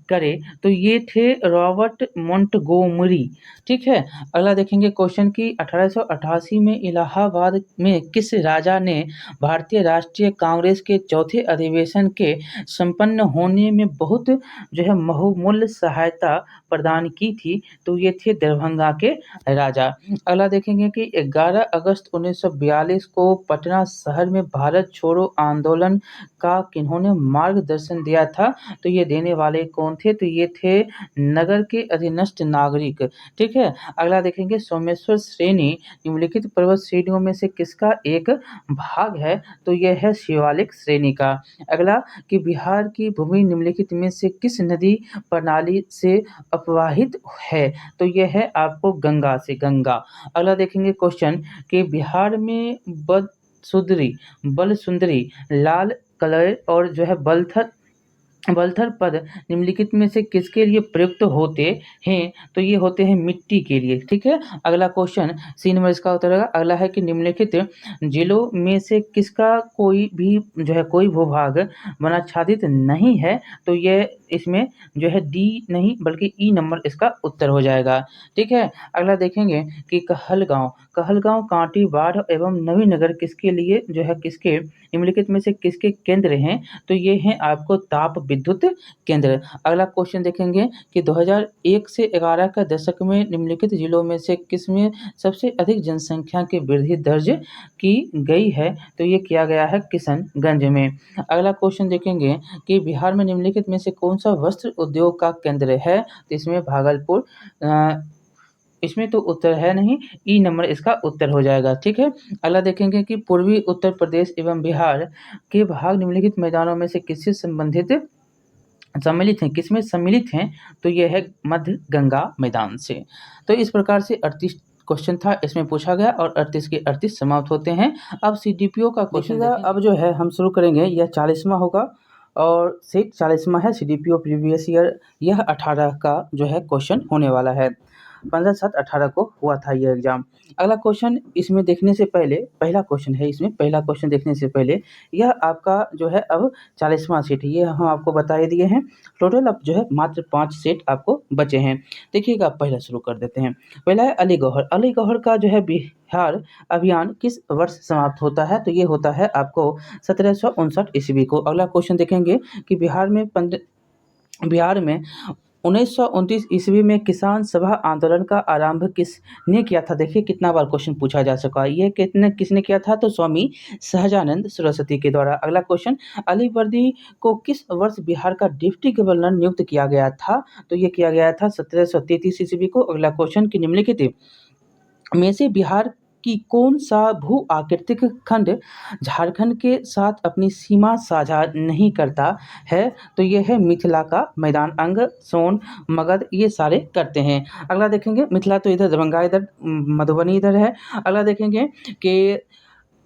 करे? तो ये थे रॉबर्ट मोंटगोमरी, ठीक है। अगला देखेंगे क्वेश्चन की 1888 में इलाहाबाद में किस राजा ने भारतीय राष्ट्रीय कांग्रेस के चौथे अधिवेशन के संपन्न होने में बहुत जो है बहुमूल्य सहायता प्रदान की थी? तो ये थे दरभंगा के राजा। अगला देखेंगे कि 11 अगस्त 1942 को पटना शहर में भारत छोड़ो आंदोलन का किन्होंने मार्गदर्शन दिया था? तो ये देने वाले कौन थे? तो ये थे नगर के अधीनस्थ नागरिक, ठीक है। अगला देखेंगे सोमेश्वर श्रेणी निम्नलिखित पर्वत श्रेणियों में से किसका एक भाग है? तो यह है शिवालिक श्रेणी का। अगला कि बिहार की भूमि निम्नलिखित में से किस नदी प्रणाली से अपवाहित है? तो यह है आपको गंगा से, गंगा। अगला देखेंगे क्वेश्चन कि बिहार में बलसुंदरी, लाल कलर और जो है बलथर पद निम्नलिखित में से किसके लिए प्रयुक्त होते हैं? तो ये होते हैं मिट्टी के लिए, ठीक है। अगला क्वेश्चन सी नंबर इसका उत्तर होगा। अगला है कि निम्नलिखित जिलों में से किसका कोई भूभाग वनाच्छादित नहीं है? तो ये इसमें जो है डी नहीं बल्कि ई नंबर इसका उत्तर हो जाएगा, ठीक है। अगला देखेंगे कि कहलगांव कांटी बाढ़ एवं नवीनगर किसके लिए जो है किसके निम्नलिखित में से किसके केंद्र हैं? तो ये हैं आपको ताप विद्युत केंद्र। अगला क्वेश्चन देखेंगे कि 2001 से 11 का दशक में निम्नलिखित जिलों में से किसमें सबसे अधिक जनसंख्या की वृद्धि दर्ज की गई है? तो ये किया गया है किशनगंज में। अगला क्वेश्चन देखेंगे कि बिहार में निम्नलिखित में से कौन सा वस्त्र उद्योग का केंद्र है? तो इसमें भागलपुर, इसमें तो उत्तर है नहीं, ई नंबर इसका उत्तर हो जाएगा, ठीक है। अगला देखेंगे कि पूर्वी उत्तर प्रदेश एवं बिहार के भाग निम्नलिखित मैदानों में से किससे सम्मिलित हैं? तो यह है मध्य गंगा मैदान से। तो इस प्रकार से 38 क्वेश्चन था, इसमें पूछा गया और 38 के 38 समाप्त होते हैं। अब CDPO का क्वेश्चन देखिएगा, अब जो है हम शुरू करेंगे, यह 40वां होगा और सेट 40वां है। CDPO प्रीवियस ईयर यह 18 का जो है क्वेश्चन होने वाला है। 15/7/18 को हुआ था ये एग्जाम। अगला क्वेश्चन इसमें देखने से पहले, पहला क्वेश्चन है इसमें, पहला क्वेश्चन देखने से पहले यह आपका जो है अब 40वां सेट, ये हम आपको बता ही दिए हैं। टोटल अब जो है मात्र 5 सेट आपको बचे हैं। देखिएगा, पहला शुरू कर देते हैं। पहला है अली गौहर। अली गौहर का जो है बिहार अभियान किस वर्ष समाप्त होता है? तो ये होता है आपको 1759 ईस्वी को। अगला क्वेश्चन देखेंगे कि बिहार में 1929 ईस्वी में किसान सभा आंदोलन का आरंभ किसने किया था? देखिए कितना बार क्वेश्चन पूछा जा सका। ये किसने किया था? तो स्वामी सहजानंद सरस्वती के द्वारा। अगला क्वेश्चन, अली वर्दी को किस वर्ष बिहार का डिप्टी गवर्नर नियुक्त किया गया था? तो ये किया गया था 1733 ईस्वी को। अगला क्वेश्चन, की निम्नलिखित में से बिहार की कौन सा भू आकृतिक खंड झारखंड के साथ अपनी सीमा साझा नहीं करता है? तो ये है मिथिला का मैदान। अंग, सोन, मगध ये सारे करते हैं। अगला देखेंगे, मिथिला तो इधर, दरभंगा इधर, मधुबनी इधर है। अगला देखेंगे कि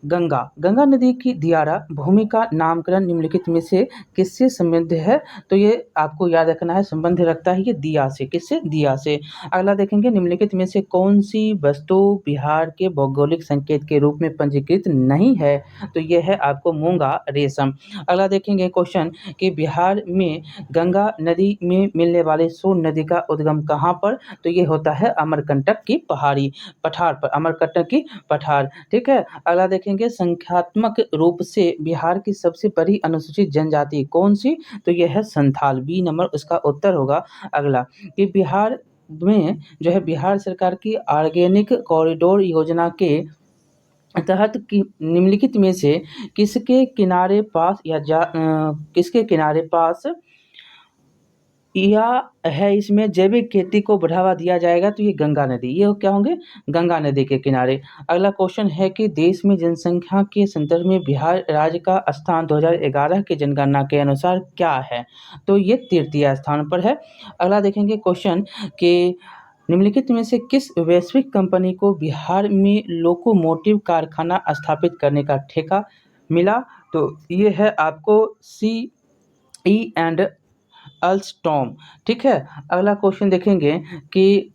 गंगा नदी की दियारा भूमि का नामकरण निम्नलिखित में से किससे संबंध है? तो ये आपको याद रखना है, संबंध रखता है ये दिया से। किससे? दिया से। अगला देखेंगे, निम्नलिखित में से कौन सी वस्तु बिहार के भौगोलिक संकेत के रूप में पंजीकृत नहीं है? तो ये है आपको मूंगा रेशम। अगला देखेंगे क्वेश्चन कि बिहार में गंगा नदी में मिलने वाले सोन नदी का उद्गम कहाँ पर? तो ये होता है अमरकंटक की पठार पर, अमरकंटक की पठार। ठीक है। अगला देखेंगे, संख्यात्मक रूप से बिहार की सबसे बड़ी अनुसूचित जनजाति कौन सी? तो यह है संथाल। बी नंबर उसका उत्तर होगा। अगला कि बिहार में जो है बिहार सरकार की ऑर्गेनिक कॉरिडोर योजना के तहत कि निम्नलिखित में से किसके किनारे पास या है इसमें जैविक खेती को बढ़ावा दिया जाएगा? तो ये गंगा नदी, ये क्या होंगे? गंगा नदी के किनारे। अगला क्वेश्चन है कि देश में जनसंख्या के संदर्भ में बिहार राज्य का स्थान 2011 की जनगणना के अनुसार क्या है? तो ये 33 स्थान पर है। अगला देखेंगे क्वेश्चन कि निम्नलिखित में से किस वैश्विक कंपनी को बिहार में लोकोमोटिव कारखाना स्थापित करने का ठेका मिला? तो ये है आपको CE एंड अल्स्टॉम। ठीक है। अगला क्वेश्चन देखेंगे कि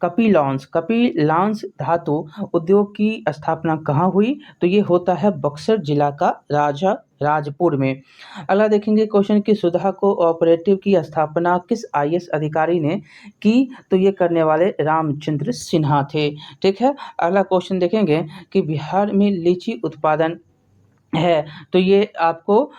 कपिलांस धातु उद्योग की स्थापना कहाँ हुई? तो ये होता है बक्सर जिला का राजपुर में। अगला देखेंगे क्वेश्चन कि सुधा को ऑपरेटिव की स्थापना किस IAS अधिकारी ने की? तो ये करने वाले रामचंद्र सिन्हा थे। ठीक है। अगला क्वेश्चन देखेंगे कि बिहार में लीची उत्पादन है, तो ये आपको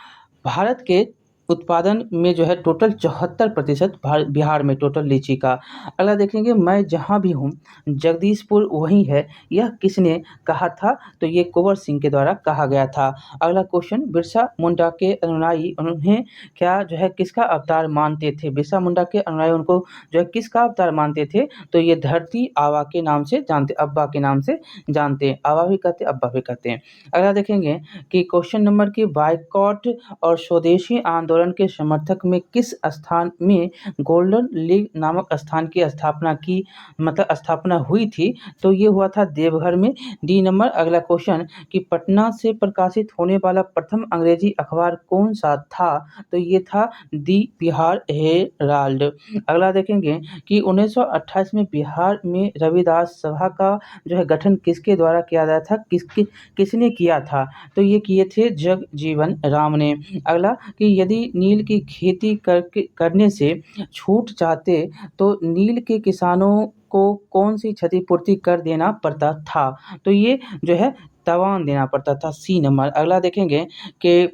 भारत के उत्पादन में जो है टोटल 74% बिहार में टोटल लीची का। अगला देखेंगे, मैं जहाँ भी हूँ जगदीशपुर वहीं है, यह किसने कहा था? तो ये कुंवर सिंह के द्वारा कहा गया था। अगला क्वेश्चन, बिरसा मुंडा के अनुयायी उन्हें क्या जो है किसका अवतार मानते थे? बिरसा मुंडा के अनुयायी उनको जो है किसका अवतार मानते थे? तो ये धरती आबा के नाम से जानते, अब्बा के नाम से जानते, आबा भी कहते, अब्बा भी कहते हैं। अगला देखेंगे कि क्वेश्चन नंबर की बाइकॉट और स्वदेशी आंदोलन के समर्थक में किस स्थान में गोल्डन लीग नामक स्थान की स्थापना हुई थी? तो ये हुआ था देवघर में। D number. अगला क्वेश्चन कि पटना से प्रकाशित होने वाला प्रथम अंग्रेजी अखबार कौन सा था? तो ये था दी बिहार हेराल्ड। अगला देखेंगे कि 1928 में बिहार में रविदास सभा का जो है गठन किसके द्वारा किया गया था? किसने किया था? तो ये किए थे जगजीवन राम ने। अगला कि यदि नील की खेती करने से छूट चाहते तो नील के किसानों को कौन सी क्षतिपूर्ति कर देना पड़ता था? तो ये जो है तावान देना पड़ता था। C number. अगला देखेंगे कि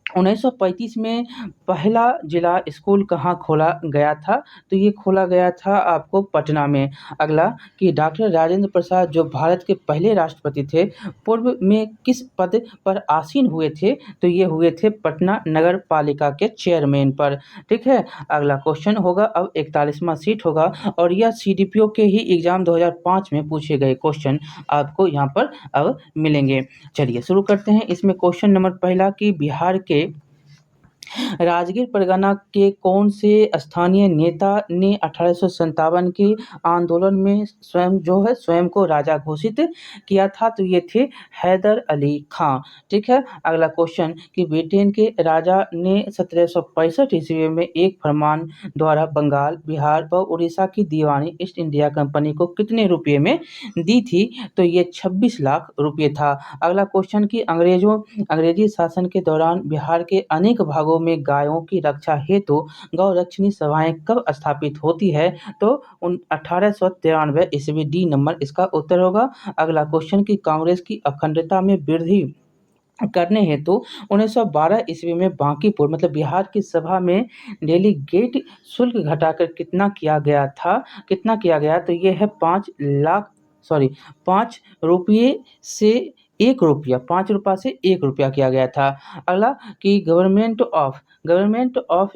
1935 में पहला जिला स्कूल कहाँ खोला गया था? तो ये खोला गया था आपको पटना में। अगला कि डॉक्टर राजेंद्र प्रसाद जो भारत के पहले राष्ट्रपति थे, पूर्व में किस पद पर आसीन हुए थे? तो ये हुए थे पटना नगर पालिका के चेयरमैन पर। ठीक है। अगला क्वेश्चन होगा अब 41वां सीट होगा और यह CDPO के ही एग्जाम 2005 में पूछे गए क्वेश्चन आपको यहाँ पर अब मिलेंगे। चलिए शुरू करते हैं। इसमें क्वेश्चन नंबर पहला कि बिहार के राजगीर परगना के कौन से स्थानीय नेता ने 1857 के आंदोलन में स्वयं को राजा घोषित किया था? तो ये थे हैदर अली खां। ठीक है, अगला क्वेश्चन कि ब्रिटेन के राजा ने 1765 ईस्वी में एक फरमान द्वारा बंगाल, बिहार व उड़ीसा की दीवानी ईस्ट इंडिया कंपनी को कितने रुपये में दी थी? तो ये 26 लाख रुपये था। अगला क्वेश्चन कि अंग्रेजी शासन के दौरान बिहार के अनेक भागों में गायों की रक्षा हेतु गौरक्षणी सभाएं कब स्थापित होती है? तो 1893 ईस्वी। डी नंबर इसका उत्तर होगा। अगला क्वेश्चन कि कांग्रेस की अखंडता में वृद्धि करने हेतु 1912 ईस्वी में बांकीपुर मतलब बिहार की सभा में डेलीगेट शुल्क घटाकर कितना किया गया था? तो ये है 5 रुपये से 1 रुपया, 5 रुपया से 1 रुपया किया गया था। अगला कि गवर्नमेंट ऑफ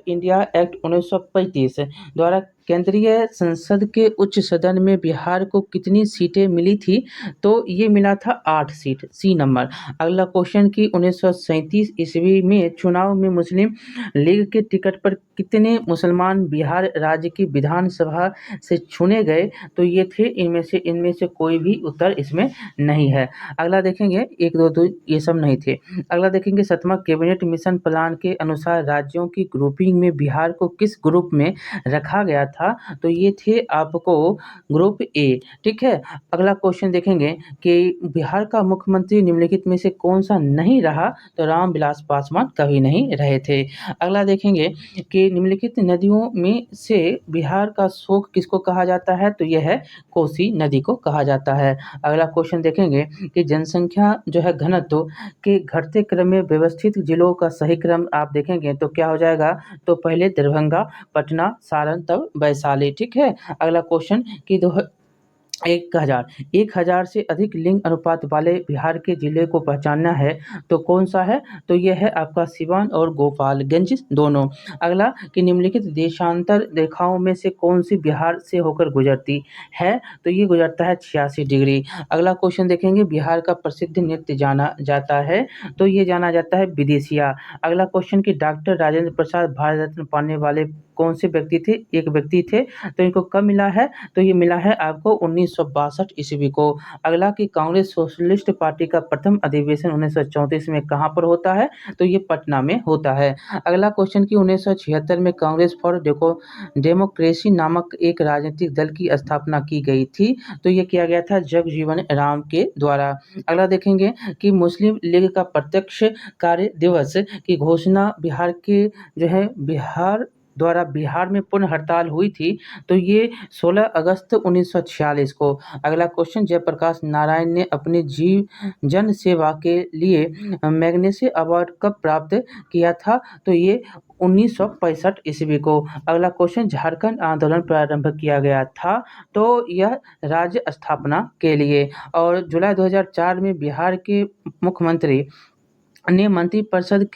इंडिया एक्ट 1935 द्वारा केंद्रीय संसद के उच्च सदन में बिहार को कितनी सीटें मिली थी? तो ये मिला था 8 सीट। C number. अगला क्वेश्चन कि 1937 ईस्वी में चुनाव में मुस्लिम लीग के टिकट पर कितने मुसलमान बिहार राज्य की विधानसभा से चुने गए? तो ये थे इनमें से कोई भी उत्तर इसमें नहीं है। अगला देखेंगे 1, 2 ये सब नहीं थे। अगला देखेंगे 7वां कैबिनेट मिशन प्लान के अनुसार राज्यों की ग्रुपिंग में बिहार को किस ग्रुप में रखा गया था? तो ये थे आपको ग्रुप ए। ठीक है, अगला क्वेश्चन देखेंगे कि बिहार का मुख्यमंत्री निम्नलिखित में से कौन सा नहीं रहा? तो रामविलास पासवान कभी नहीं रहे थे। अगला देखेंगे कि निम्नलिखित नदियों में से बिहार का शोक किसको कहा जाता है? तो यह है कोसी नदी को कहा जाता है। अगला क्वेश्चन देखेंगे कि जनसंख्या जो है घनत्व के घटते क्रम में व्यवस्थित जिलों का सही क्रम आप देखेंगे तो क्या हो जाएगा? तो पहले दरभंगा, पटना, सारण, तब वैशाली। ठीक है, अगला क्वेश्चन कि 1000 से अधिक लिंग अनुपात वाले बिहार के जिले को पहचानना है तो कौन सा है? तो यह है आपका सिवान और गोपालगंज दोनों। अगला कि निम्नलिखित देशांतर रेखाओं में से कौन सी बिहार से होकर गुजरती है? तो ये गुजरता है 86 डिग्री। अगला क्वेश्चन देखेंगे बिहार का प्रसिद्ध नृत्य जाना जाता है तो ये जाना जाता है विदेशिया। अगला क्वेश्चन कि डॉक्टर राजेंद्र प्रसाद भारत रत्न पाने वाले कौन से व्यक्ति थे? एक व्यक्ति थे। तो इनको कब मिला है? तो ये मिला है आपको 1962 ईस्वी को। अगला कि कांग्रेस सोशलिस्ट पार्टी का प्रथम अधिवेशन 1934 में कहाँ पर होता है? तो ये पटना में होता है। अगला क्वेश्चन कि 1976 में कांग्रेस फॉर डेमोक्रेसी नामक एक राजनीतिक दल की स्थापना की गई थी तो ये किया गया था जगजीवन राम के द्वारा। अगला देखेंगे कि मुस्लिम लीग का प्रत्यक्ष कार्य दिवस की घोषणा बिहार में पूर्ण हड़ताल हुई थी तो ये 16 अगस्त 1946 को। अगला क्वेश्चन जयप्रकाश नारायण ने अपनी जन सेवा के लिए मैग्सेसे अवार्ड कब प्राप्त किया था? तो ये 1965 ईस्वी को। अगला क्वेश्चन झारखंड आंदोलन प्रारंभ किया गया था तो यह राज्य स्थापना के लिए। और जुलाई 2004 में बिहार के मुख्यमंत्री ने मंत्रिपरिषद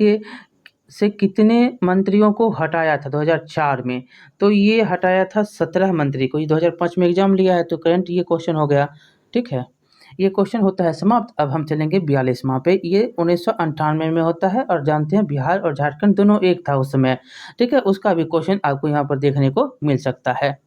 से कितने मंत्रियों को हटाया था 2004 में? तो ये हटाया था 17 मंत्री को। ये 2005 में एग्जाम लिया है तो करंट ये क्वेश्चन हो गया। ठीक है, ये क्वेश्चन होता है समाप्त। अब हम चलेंगे 42वां पे। ये 1998 में होता है और जानते हैं बिहार और झारखंड दोनों एक था उस समय। ठीक है, उसका भी क्वेश्चन आपको यहाँ पर देखने को मिल सकता है।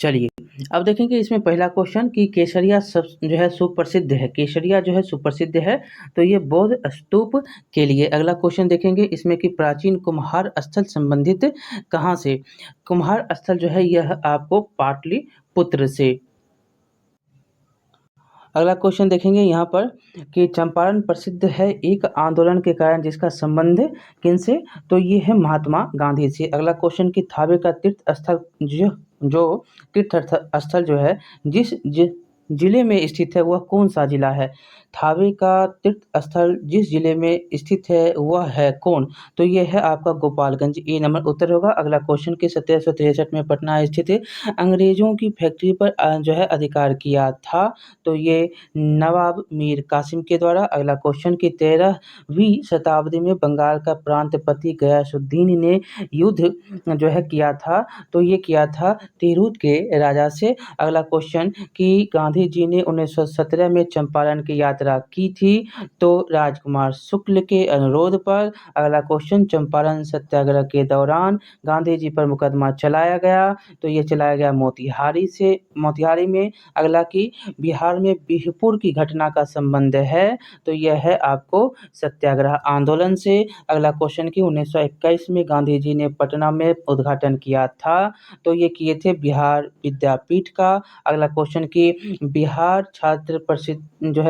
चलिए अब देखेंगे इसमें पहला क्वेश्चन कि केसरिया जो है सुप्रसिद्ध है। केसरिया जो है सुप्रसिद्ध है तो ये बौद्ध स्तूप के लिए। अगला क्वेश्चन देखेंगे इसमें कि प्राचीन कुम्हार स्थल संबंधित कहाँ से? कुम्हार स्थल जो है यह आपको पाटलिपुत्र से। अगला क्वेश्चन देखेंगे यहाँ पर कि चंपारण प्रसिद्ध है एक आंदोलन के कारण जिसका संबंध किनसे? तो ये है महात्मा गांधी से। अगला क्वेश्चन कि थावे का तीर्थ स्थल जो तीर्थ स्थल जो है जिस जिले में स्थित है वह कौन सा जिला है? थावे का तीर्थ स्थल जिस जिले में स्थित है वह है कौन? तो ये है आपका गोपालगंज। ए नंबर उत्तर होगा। अगला क्वेश्चन कि 1763 में पटना स्थित अंग्रेजों की फैक्ट्री पर जो है अधिकार किया था तो ये नवाब मीर कासिम के द्वारा। अगला क्वेश्चन कि 13वीं शताब्दी में बंगाल का प्रांतपति गयासुद्दीन ने युद्ध जो है किया था तो ये किया था तिरहुत के राजा से। अगला क्वेश्चन कि गांधी गांधी जी ने 1917 में चंपारण की यात्रा की थी? तो राजकुमार शुक्ल के अनुरोध पर। अगला क्वेश्चन, चंपारण सत्याग्रह के दौरान गांधी जी पर मुकदमा चलाया गया, तो ये चलाया गया मोतिहारी में। अगला कि बिहार में बिहपुर की घटना का संबंध है, तो यह है आपको सत्याग्रह आंदोलन से। अगला क्वेश्चन कि 1921 में गांधी जी ने पटना में उद्घाटन किया था, तो ये किए थे बिहार विद्यापीठ का। अगला क्वेश्चन कि बिहार छात्र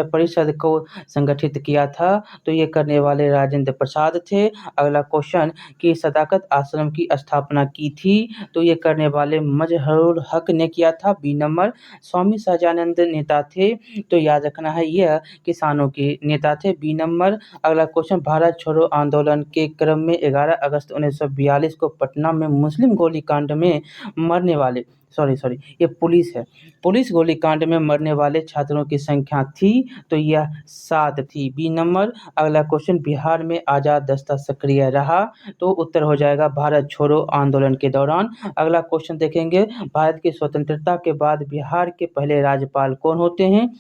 परिषद को संगठित किया था, तो ये करने वाले राजेंद्र प्रसाद थे। अगला क्वेश्चन कि सदाकत आश्रम की स्थापना की थी, तो ये करने वाले मजहरुल हक ने किया था। बी नंबर, स्वामी सहजानंद नेता थे, तो याद रखना है यह किसानों के नेता थे। B number. अगला क्वेश्चन, भारत छोड़ो आंदोलन के क्रम में 11 अगस्त 1942 को पटना में मुस्लिम गोलीकांड में मरने वाले ये पुलिस है, पुलिस गोलीकांड में मरने वाले छात्रों की संख्या थी, तो यह 7 थी। B number. अगला क्वेश्चन, बिहार में आजाद दस्ता सक्रिय रहा, तो उत्तर हो जाएगा भारत छोड़ो आंदोलन के दौरान। अगला क्वेश्चन देखेंगे, भारत की स्वतंत्रता के बाद बिहार के पहले राज्यपाल कौन होते हैं?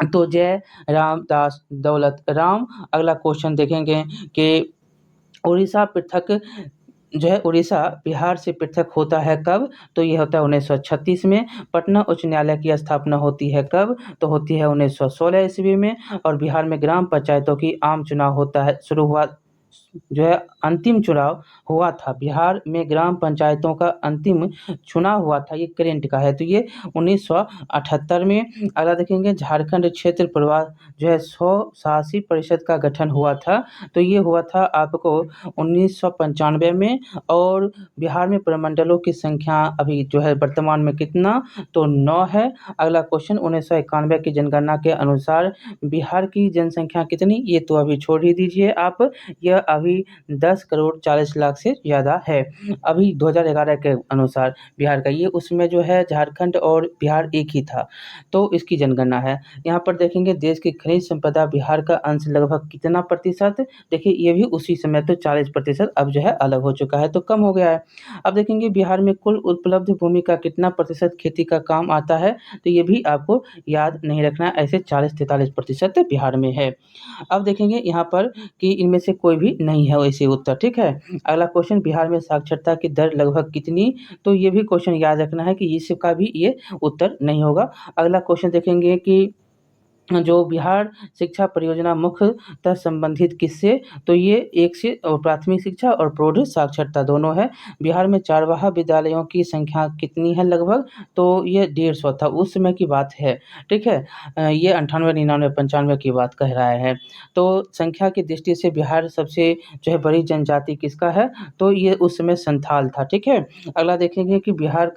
तो जय रामदास दौलत राम। अगला क्वेश्चन देखेंगे कि उड़ीसा बिहार से पृथक होता है कब? तो यह होता है 1936 में। पटना उच्च न्यायालय की स्थापना होती है कब? तो होती है 1916 ईस्वी में। और बिहार में ग्राम पंचायतों की आम चुनाव होता है, अंतिम चुनाव हुआ था। बिहार में ग्राम पंचायतों का अंतिम चुनाव हुआ था, ये करेंट का है, तो ये 1978 में। अगला देखेंगे, झारखंड क्षेत्र स्वशासी परिषद का गठन हुआ था, तो ये हुआ था आपको 1995 में। और बिहार में प्रमंडलों की संख्या अभी वर्तमान में कितना? तो 9 है। अगला क्वेश्चन, 1991 की जनगणना के अनुसार बिहार की जनसंख्या कितनी? ये तो अभी छोड़ ही दीजिए आप, यह अभी 10 करोड़ 40 लाख से ज़्यादा है अभी 2011 के अनुसार बिहार का। ये उसमें झारखंड और बिहार एक ही था, तो इसकी जनगणना है। यहाँ पर देखेंगे, देश की खनिज संपदा बिहार का अंश लगभग कितना प्रतिशत? देखिए, ये भी उसी समय तो 40%, अब अलग हो चुका है, तो कम हो गया है। अब देखेंगे, बिहार में कुल उपलब्ध भूमि का कितना प्रतिशत खेती का काम आता है? तो ये भी आपको याद नहीं रखना है, ऐसे 40-43% बिहार में है। अब देखेंगे यहाँ पर कि इनमें से कोई भी नहीं है वैसे उत्तर, ठीक है। अगला क्वेश्चन, बिहार में साक्षरता की दर लगभग कितनी? तो ये भी क्वेश्चन याद रखना है कि इसका भी ये उत्तर नहीं होगा। अगला क्वेश्चन देखेंगे कि जो बिहार शिक्षा परियोजना मुख्यतः संबंधित किससे? तो ये एक से प्राथमिक शिक्षा और प्रौढ़ साक्षरता दोनों है। बिहार में चारवाहा विद्यालयों की संख्या कितनी है लगभग? तो ये 150 था, उस समय की बात है, ठीक है। ये 98, 99, 95 की बात कह रहा है। तो संख्या की दृष्टि से बिहार सबसे बड़ी जनजाति किसका है? तो ये उस समय संथाल था, ठीक है। अगला देखेंगे कि बिहार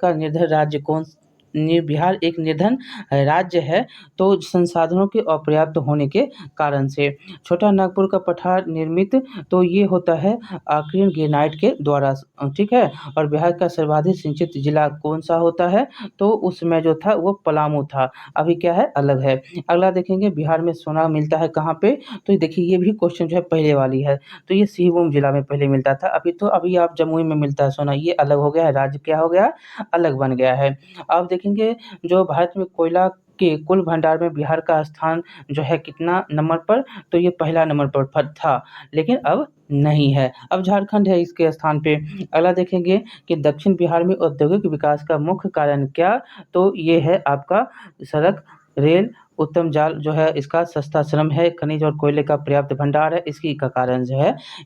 एक निर्धन राज्य है, तो संसाधनों के अपर्याप्त होने के कारण से। छोटा नागपुर का पठार निर्मित, तो ये होता है आर्कियन ग्रेनाइट के द्वारा, ठीक है। और बिहार का सर्वाधिक सिंचित जिला कौन सा होता है? तो उसमें था वो पलामू था, अभी क्या है, अलग है। अगला देखेंगे, बिहार में सोना मिलता है कहाँ पे? तो देखिए, ये भी क्वेश्चन पहले वाली है, तो ये सिंहभूम जिला में पहले मिलता था, अभी आप जमुई में मिलता है सोना, ये अलग हो गया है, राज्य क्या हो गया, अलग बन गया है। अब देखेंगे, जो भारत में कोयला के कुल भंडार में बिहार का स्थान कितना नंबर पर? तो ये पहला नंबर पर था, लेकिन अब नहीं है, अब झारखंड है इसके स्थान पे। अगला देखेंगे कि दक्षिण बिहार में औद्योगिक विकास का मुख्य कारण क्या? तो ये है आपका सड़क, रेल, उत्तम जाल इसका सस्ता श्रम है, खनिज और कोयले का पर्याप्त भंडार है, इसी का कारण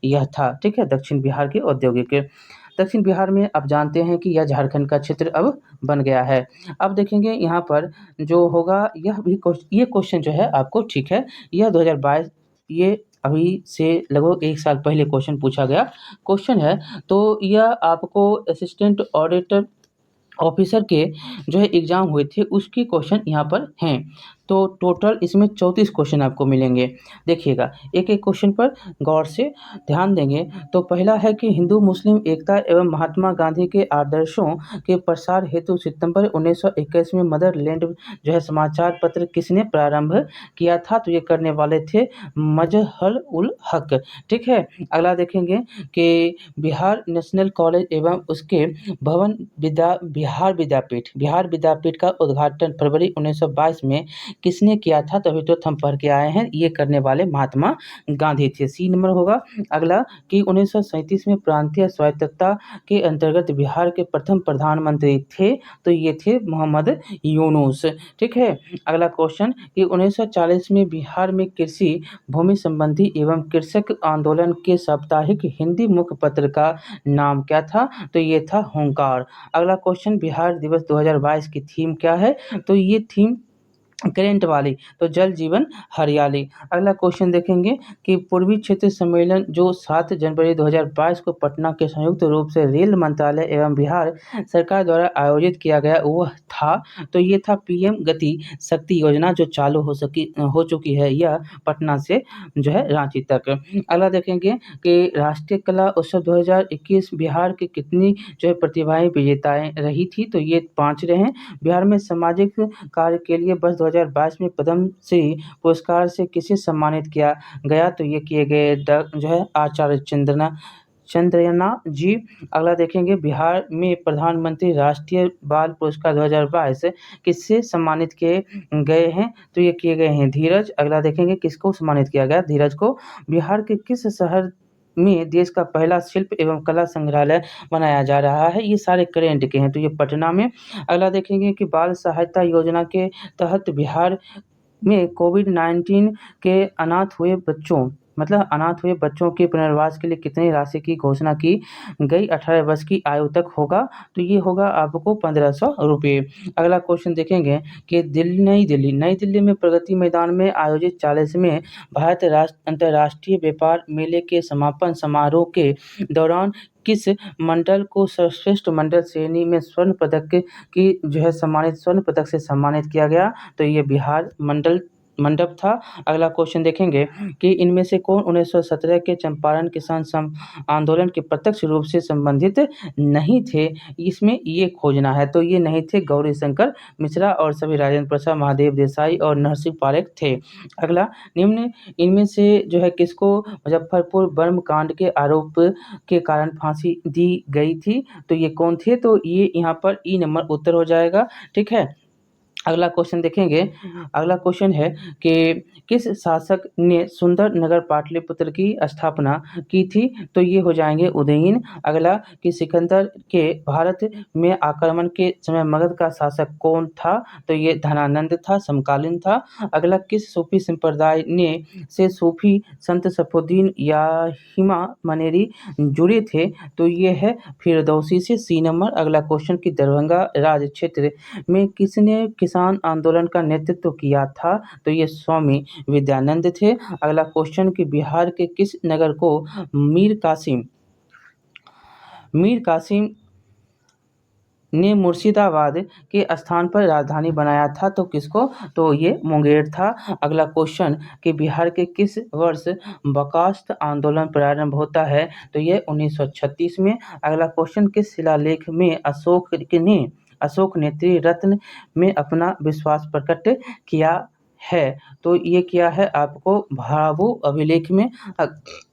यह था, ठीक है, दक्षिण बिहार की औद्योगिक। दक्षिण बिहार में अब जानते हैं कि यह झारखंड का क्षेत्र अब बन गया है। अब देखेंगे यहाँ पर जो होगा, ये क्वेश्चन आपको, ठीक है, यह 2022, ये अभी से लगभग 1 साल पहले क्वेश्चन पूछा गया क्वेश्चन है। तो यह आपको असिस्टेंट ऑडिटर ऑफिसर के एग्जाम हुए थे, उसकी क्वेश्चन यहाँ पर हैं। तो टोटल इसमें 34 क्वेश्चन आपको मिलेंगे। देखिएगा, एक-एक क्वेश्चन पर गौर से ध्यान देंगे। तो पहला है कि हिंदू मुस्लिम एकता एवं महात्मा गांधी के आदर्शों के प्रसार हेतु सितंबर 1921 में मदरलैंड जो है समाचार पत्र किसने प्रारंभ किया था? तो ये करने वाले थे मजहर उल हक। ठीक है, अगला देखेंगे कि बिहार नेशनल कॉलेज एवं उसके भवन बिहार विद्यापीठ का उद्घाटन फरवरी 1922 में किसने किया था? तो अभी तो हम पढ़ के आए हैं, ये करने वाले महात्मा गांधी थे। सी नंबर होगा। अगला कि 1937 में प्रांतीय स्वायत्तता के अंतर्गत बिहार के प्रथम प्रधानमंत्री थे, तो ये थे मोहम्मद यूनुस। ठीक है, अगला क्वेश्चन कि 1940 में बिहार में कृषि भूमि संबंधी एवं कृषक आंदोलन के साप्ताहिक हिंदी मुखपत्र का नाम क्या था? तो ये था हुंकार। अगला क्वेश्चन बिहार दिवस 2022 की थीम क्या है? तो ये थीम करेंट वाली, तो जल जीवन हरियाली। अगला क्वेश्चन देखेंगे कि पूर्वी क्षेत्र सम्मेलन जो 7 जनवरी 2022 को पटना के संयुक्त रूप से रेल मंत्रालय एवं बिहार सरकार द्वारा आयोजित किया गया वह था, तो ये था पीएम गति शक्ति योजना जो चालू हो चुकी है यह पटना से जो है रांची तक। अगला देखेंगे कि राष्ट्रीय कला उत्सव 2021 बिहार की कितनी जो है प्रतिभाएं विजेताएं रही थी? तो ये 5 रहे। बिहार में सामाजिक कार्य के लिए वर्ष 2022 में पद्मश्री पुरस्कार से किसे सम्मानित किया गया? तो ये किए गए जो है आचार्य चंद्रयाना जी। अगला देखेंगे बिहार में प्रधानमंत्री राष्ट्रीय बाल पुरस्कार 2022 किससे सम्मानित किए गए हैं? तो ये किए गए हैं धीरज। अगला देखेंगे किसको सम्मानित किया गया? धीरज को। बिहार के किस शहर में देश का पहला शिल्प एवं कला संग्रहालय बनाया जा रहा है? ये सारे करेंट के हैं, तो ये पटना में। अगला देखेंगे कि बाल सहायता योजना के तहत बिहार में कोविड-19 के अनाथ हुए बच्चों के पुनर्वास के लिए कितनी राशि की घोषणा की गई 18 वर्ष की आयु तक होगा? तो ये होगा आपको 1500 रुपये। अगला क्वेश्चन देखेंगे कि नई दिल्ली में प्रगति मैदान में आयोजित 40वें भारत अंतर्राष्ट्रीय व्यापार मेले के समापन समारोह के दौरान किस मंडल को सर्वश्रेष्ठ मंडल श्रेणी में स्वर्ण पदक से सम्मानित किया गया? तो ये बिहार मंडप था। अगला क्वेश्चन देखेंगे कि इनमें से कौन 1917 के चंपारण किसान आंदोलन के प्रत्यक्ष रूप से संबंधित नहीं थे? इसमें ये खोजना है, तो ये नहीं थे गौरी शंकर मिश्रा और सभी राजेंद्र प्रसाद, महादेव देसाई और नरसिंह पारेख थे। अगला निम्न इनमें से जो है किसको मुजफ्फरपुर बम कांड के आरोप के कारण फांसी दी गई थी? तो ये कौन थे? तो ये यहाँ पर ई नंबर उत्तर हो जाएगा। ठीक है, अगला क्वेश्चन देखेंगे। अगला क्वेश्चन है कि किस शासक ने सुंदर नगर पाटलिपुत्र की स्थापना की थी? तो ये हो जाएंगे उदयन। अगला कि सिकंदर के भारत में आक्रमण के समय मगध का शासक कौन था? तो ये धनानंद था, समकालीन था। अगला किस सूफी संप्रदाय से सूफी संत सफुद्दीन या हिमा मनेरी जुड़े थे? तो ये है फिरदौसी से। सी नंबर। अगला क्वेश्चन कि दरभंगा राज क्षेत्र में किसने किसान आंदोलन का नेतृत्व किया था? तो ये स्वामी विद्यानंद थे। अगला क्वेश्चन कि बिहार के किस नगर को मीर कासिम ने मुर्शिदाबाद के स्थान पर राजधानी बनाया था? तो किसको? तो ये मुंगेर था। अगला क्वेश्चन कि बिहार के किस वर्ष बर्खास्त आंदोलन प्रारंभ होता है? तो ये 1936 में। अगला क्वेश्चन किस शिलालेख में अशोक ने त्रिरत्न में अपना विश्वास प्रकट किया है? तो ये किया है आपको भाभू अभिलेख में।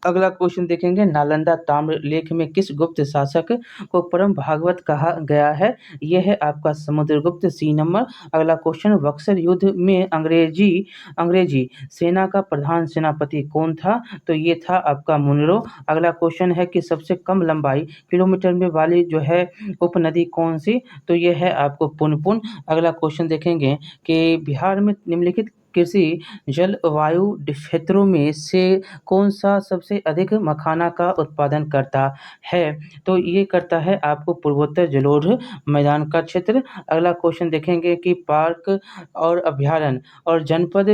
अगला क्वेश्चन देखेंगे नालंदा ताम्र लेख में किस गुप्त शासक को परम भागवत कहा गया है? ये है आपका समुद्रगुप्त। C number. अगला क्वेश्चन बक्सर युद्ध में अंग्रेजी सेना का प्रधान सेनापति कौन था? तो ये था आपका मुनरो। अगला क्वेश्चन है कि सबसे कम लंबाई किलोमीटर में वाली जो है उपनदी कौन सी? तो ये है आपको पुनपुन। अगला क्वेश्चन देखेंगे कि बिहार में निम्नलिखित कृषि जलवायु क्षेत्रों में से कौन सा सबसे अधिक मखाना का उत्पादन करता है? तो ये करता है आपको पूर्वोत्तर जलोढ़ मैदान का क्षेत्र। अगला क्वेश्चन देखेंगे कि पार्क और अभ्यारण्य और जनपद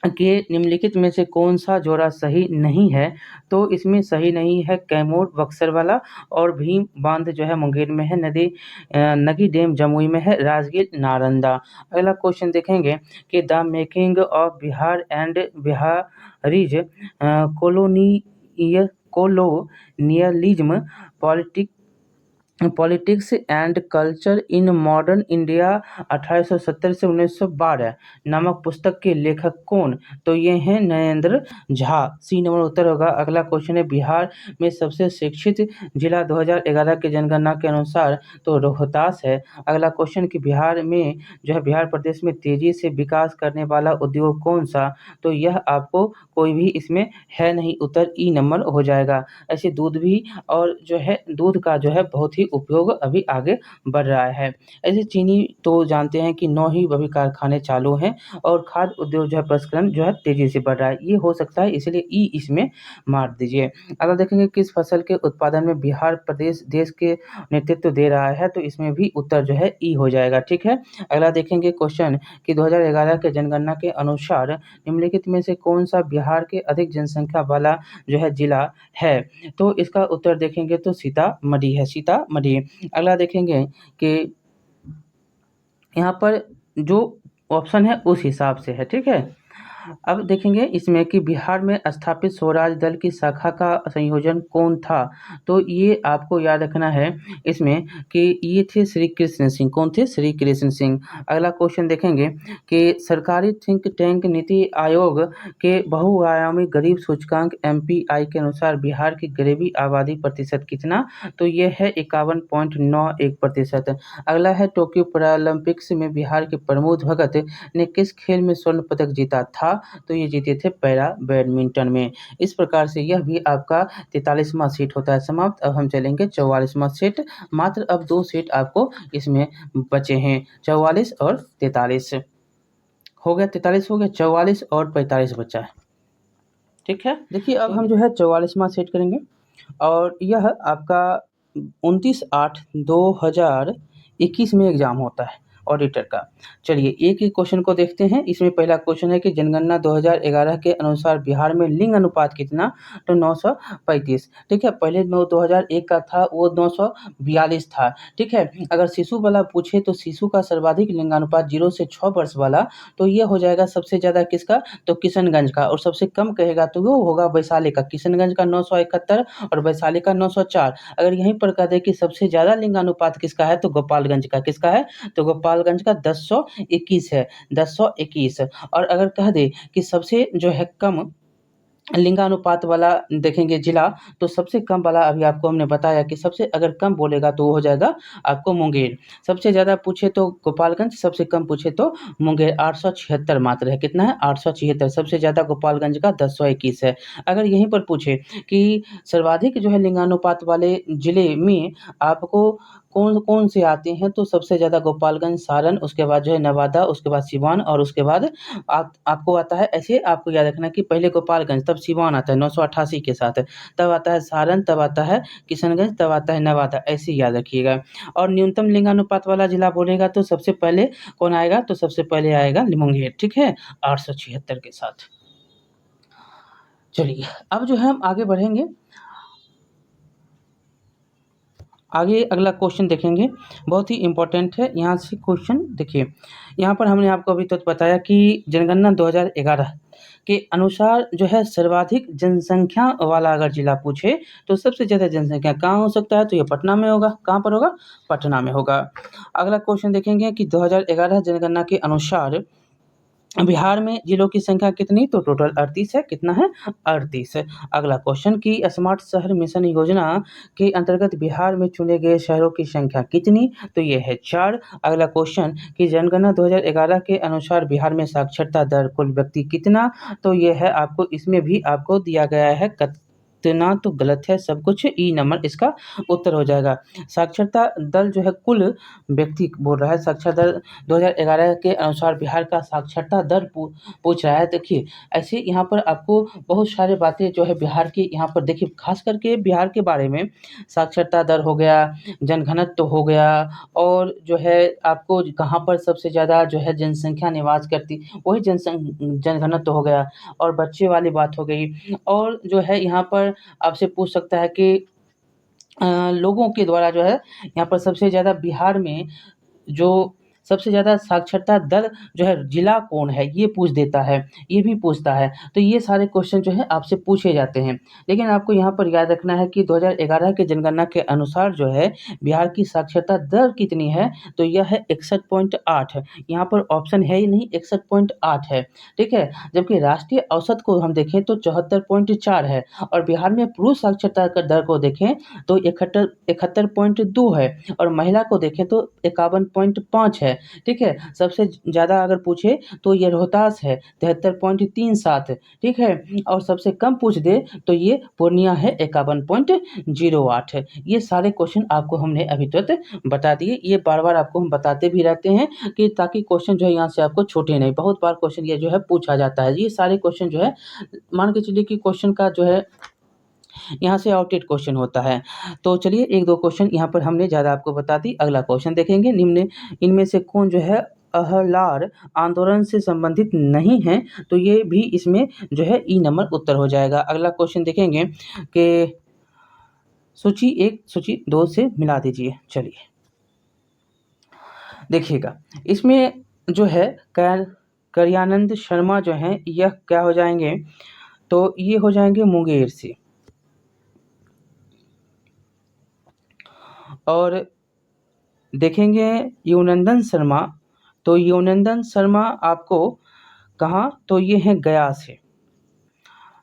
कि निम्नलिखित में से कौन सा जोड़ा सही नहीं है। तो इसमें सही नहीं है कैमूर बक्सर वाला, और भीम बांध जो है मुंगेर में है, नगी डैम जमुई में है, राजगीर नालंदा। अगला क्वेश्चन देखेंगे कि the making of Bihar and Bihari's colonialism politics and culture in modern India 1870 से 1912 नामक पुस्तक के लेखक कौन? तो ये हैं नरेंद्र झा। सी नंबर उत्तर होगा। अगला क्वेश्चन है बिहार में सबसे शिक्षित जिला 2011 के जनगणना के अनुसार तो रोहतास है। अगला क्वेश्चन कि बिहार में जो है बिहार प्रदेश में तेजी से विकास करने वाला उद्योग कौन सा? तो यह आपको कोई भी इसमें है नहीं, उत्तर ई नंबर हो जाएगा। ऐसे दूध भी और जो है दूध का जो है बहुत ही उपयोग अभी आगे बढ़ रहा है। ऐसे चीनी तो जानते हैं कि 9 ही अभी कारखाने चालू हैं, और खाद्य उद्योग जो है प्रसंस्करण जो है तेजी से बढ़ रहा है। ये हो सकता है, इसलिए ई इसमें मार दीजिए। अगर देखेंगे किस फसल के उत्पादन में बिहार प्रदेश देश के नेतृत्व दे रहा है, तो इसमें भी उत्तर जो है ई हो जाएगा। ठीक है। अगला देखेंगे क्वेश्चन कि 2011 के जनगणना के अनुसार निम्नलिखित में से कौन सा बिहार के अधिक जनसंख्या वाला जो है जिला है? तो इसका उत्तर देखेंगे तो सीतामढ़ी है, सीतामढ़ी। अगला देखेंगे कि यहाँ पर जो ऑप्शन है उस हिसाब से है। ठीक है। अब देखेंगे इसमें कि बिहार में स्थापित स्वराज दल की शाखा का संयोजन कौन था? तो ये आपको याद रखना है इसमें कि ये थे श्री कृष्ण सिंह। कौन थे? श्री कृष्ण सिंह। अगला क्वेश्चन देखेंगे कि सरकारी थिंक टैंक नीति आयोग के बहुआयामी गरीब सूचकांक MPI के अनुसार बिहार की गरीबी आबादी प्रतिशत कितना? तो ये है 51.91%। अगला है टोक्यो पैरालंपिक्स में बिहार के प्रमोद भगत ने किस खेल में स्वर्ण पदक जीता था? तो ये जीते थे पैरा बैडमिंटन में। इस प्रकार से यह भी आपका 43वां सेट होता है समाप्त। अब हम चलेंगे 44वां सेट। मात्र अब 2 सेट आपको इसमें बचे हैं, 44 और 43 हो गया। 43 हो गया, 44 और 45 बचा है। ठीक है। देखिए अब हम जो है 44वां सेट करेंगे, और यह आपका 29/8/2021 में एग्जाम होता है ऑडिटर का। चलिए एक एक क्वेश्चन को देखते हैं। इसमें पहला क्वेश्चन है कि जनगणना 2011 के अनुसार बिहार में लिंग अनुपात कितना? तो 935। ठीक है। पहले 2001 का था वो 942 था। ठीक है। अगर शिशु वाला पूछे तो शिशु का सर्वाधिक लिंगानुपात 0 से 6 वर्ष वाला, तो ये हो जाएगा सबसे ज़्यादा किसका? तो किशनगंज का। और सबसे कम कहेगा तो वो होगा वैशाली का। किशनगंज का 971 और वैशाली का 904। अगर यहीं पर कह दे कि सबसे ज़्यादा लिंगानुपात किसका है, तो गोपालगंज का। किसका है? तो गोपालगंज का 1021 है, 1021। और अगर कह दे कि सबसे जो है कम लिंगानुपात वाला देखेंगे जिला, तो सबसे कम वाला अभी आपको हमने बताया कि सबसे अगर कम बोलेगा तो वो हो जाएगा आपको मुंगेर। सबसे ज़्यादा पूछे तो गोपालगंज, सबसे कम पूछे तो मुंगेर। 876 मात्र है। कितना है? 876। सबसे ज़्यादा गोपालगंज का 1021 है। अगर यहीं पर पूछे कि सर्वाधिक जो है लिंगानुपात वाले जिले में आपको कौन कौन से आते हैं, तो सबसे ज़्यादा गोपालगंज, सारण, उसके बाद जो है नवादा, उसके बाद सिवान, और उसके बाद आपको आता है। ऐसे आपको याद रखना कि पहले गोपालगंज, तब सिवान आता है 988 के साथ, तब आता है सारण, तब आता है किशनगंज, तब आता है नवादा। ऐसे याद रखिएगा। और न्यूनतम लिंगानुपात वाला जिला बोलेगा तो सबसे पहले कौन आएगा? तो सबसे पहले आएगा मुंगेर। ठीक है। 876 के साथ। चलिए अब जो है हम आगे बढ़ेंगे। आगे अगला क्वेश्चन देखेंगे, बहुत ही इम्पोर्टेंट है। यहाँ से क्वेश्चन देखिए, यहाँ पर हमने आपको अभी तक बताया कि जनगणना 2011 के अनुसार जो है सर्वाधिक जनसंख्या वाला अगर जिला पूछे तो सबसे ज़्यादा जनसंख्या कहाँ हो सकता है? तो ये पटना में होगा। कहाँ पर होगा? पटना में होगा। अगला क्वेश्चन देखेंगे कि 2011 जनगणना के अनुसार बिहार में जिलों की संख्या कितनी? तो टोटल 38 है। कितना है? 38। अगला क्वेश्चन कि स्मार्ट शहर मिशन योजना के अंतर्गत बिहार में चुने गए शहरों की संख्या कितनी? तो ये है 4। अगला क्वेश्चन कि जनगणना 2011 के अनुसार बिहार में साक्षरता दर कुल व्यक्ति कितना? तो ये है आपको इसमें भी आपको दिया गया है इतना तो गलत है सब कुछ, ई नंबर इसका उत्तर हो जाएगा। साक्षरता दल जो है कुल व्यक्ति बोल रहा है, साक्षरता दर 2011 के अनुसार बिहार का साक्षरता दर पूछ रहा है। देखिए ऐसे यहाँ पर आपको बहुत सारे बातें जो है बिहार की यहाँ पर देखिए, खास करके बिहार के बारे में साक्षरता दर हो गया, जनघनत्व हो गया, और जो है आपको कहाँ पर सबसे ज़्यादा जो है जनसंख्या निवास करती, वही जनघनत्व हो गया, और बच्चे वाली बात हो गई, और जो है यहाँ पर आपसे पूछ सकता है कि लोगों के द्वारा जो है यहाँ पर सबसे ज़्यादा बिहार में जो सबसे ज़्यादा साक्षरता दर जो है जिला कौन है, ये पूछ देता है, ये भी पूछता है। तो ये सारे क्वेश्चन जो है आपसे पूछे जाते हैं। लेकिन आपको यहाँ पर याद रखना है कि 2011 के जनगणना के अनुसार जो है बिहार की साक्षरता दर कितनी है, तो यह है 61.8 है। यहाँ पर ऑप्शन है ही नहीं, 61.8 है, ठीक है। जबकि राष्ट्रीय औसत को हम देखें तो 74.4 है, और बिहार में पुरुष साक्षरता का दर को देखें तो 71.2 है, और महिला को देखें तो 51.5 है, ठीक है। सबसे ज़्यादा अगर पूछे तो ये रोहतास है 73.37, ठीक है, और सबसे कम पूछ दे तो ये पूर्णिया है 51.08 है। ये सारे क्वेश्चन आपको हमने अभी तक बता दिए, ये बार बार आपको हम बताते भी रहते हैं कि ताकि क्वेश्चन जो है यहाँ से आपको छूटे नहीं। बहुत बार क्वेश्चन ये जो है पूछा जाता है, ये सारे क्वेश्चन जो है मान के चलिए कि क्वेश्चन का जो है यहाँ से आउटेड क्वेश्चन होता है। तो चलिए एक दो क्वेश्चन यहाँ पर हमने ज़्यादा आपको बता दी। अगला क्वेश्चन देखेंगे, निम्न इनमें से कौन जो है अहलार आंदोलन से संबंधित नहीं है, तो ये भी इसमें जो है ई नंबर उत्तर हो जाएगा। अगला क्वेश्चन देखेंगे कि सूची 1 सूची 2 से मिला दीजिए। चलिए देखिएगा, इसमें जो है करयानंद शर्मा जो हैं यह क्या हो जाएंगे, तो ये हो जाएंगे मुंगेर से। और देखेंगे योनंदन शर्मा, तो योनंदन शर्मा आपको कहाँ, तो ये हैं गया से।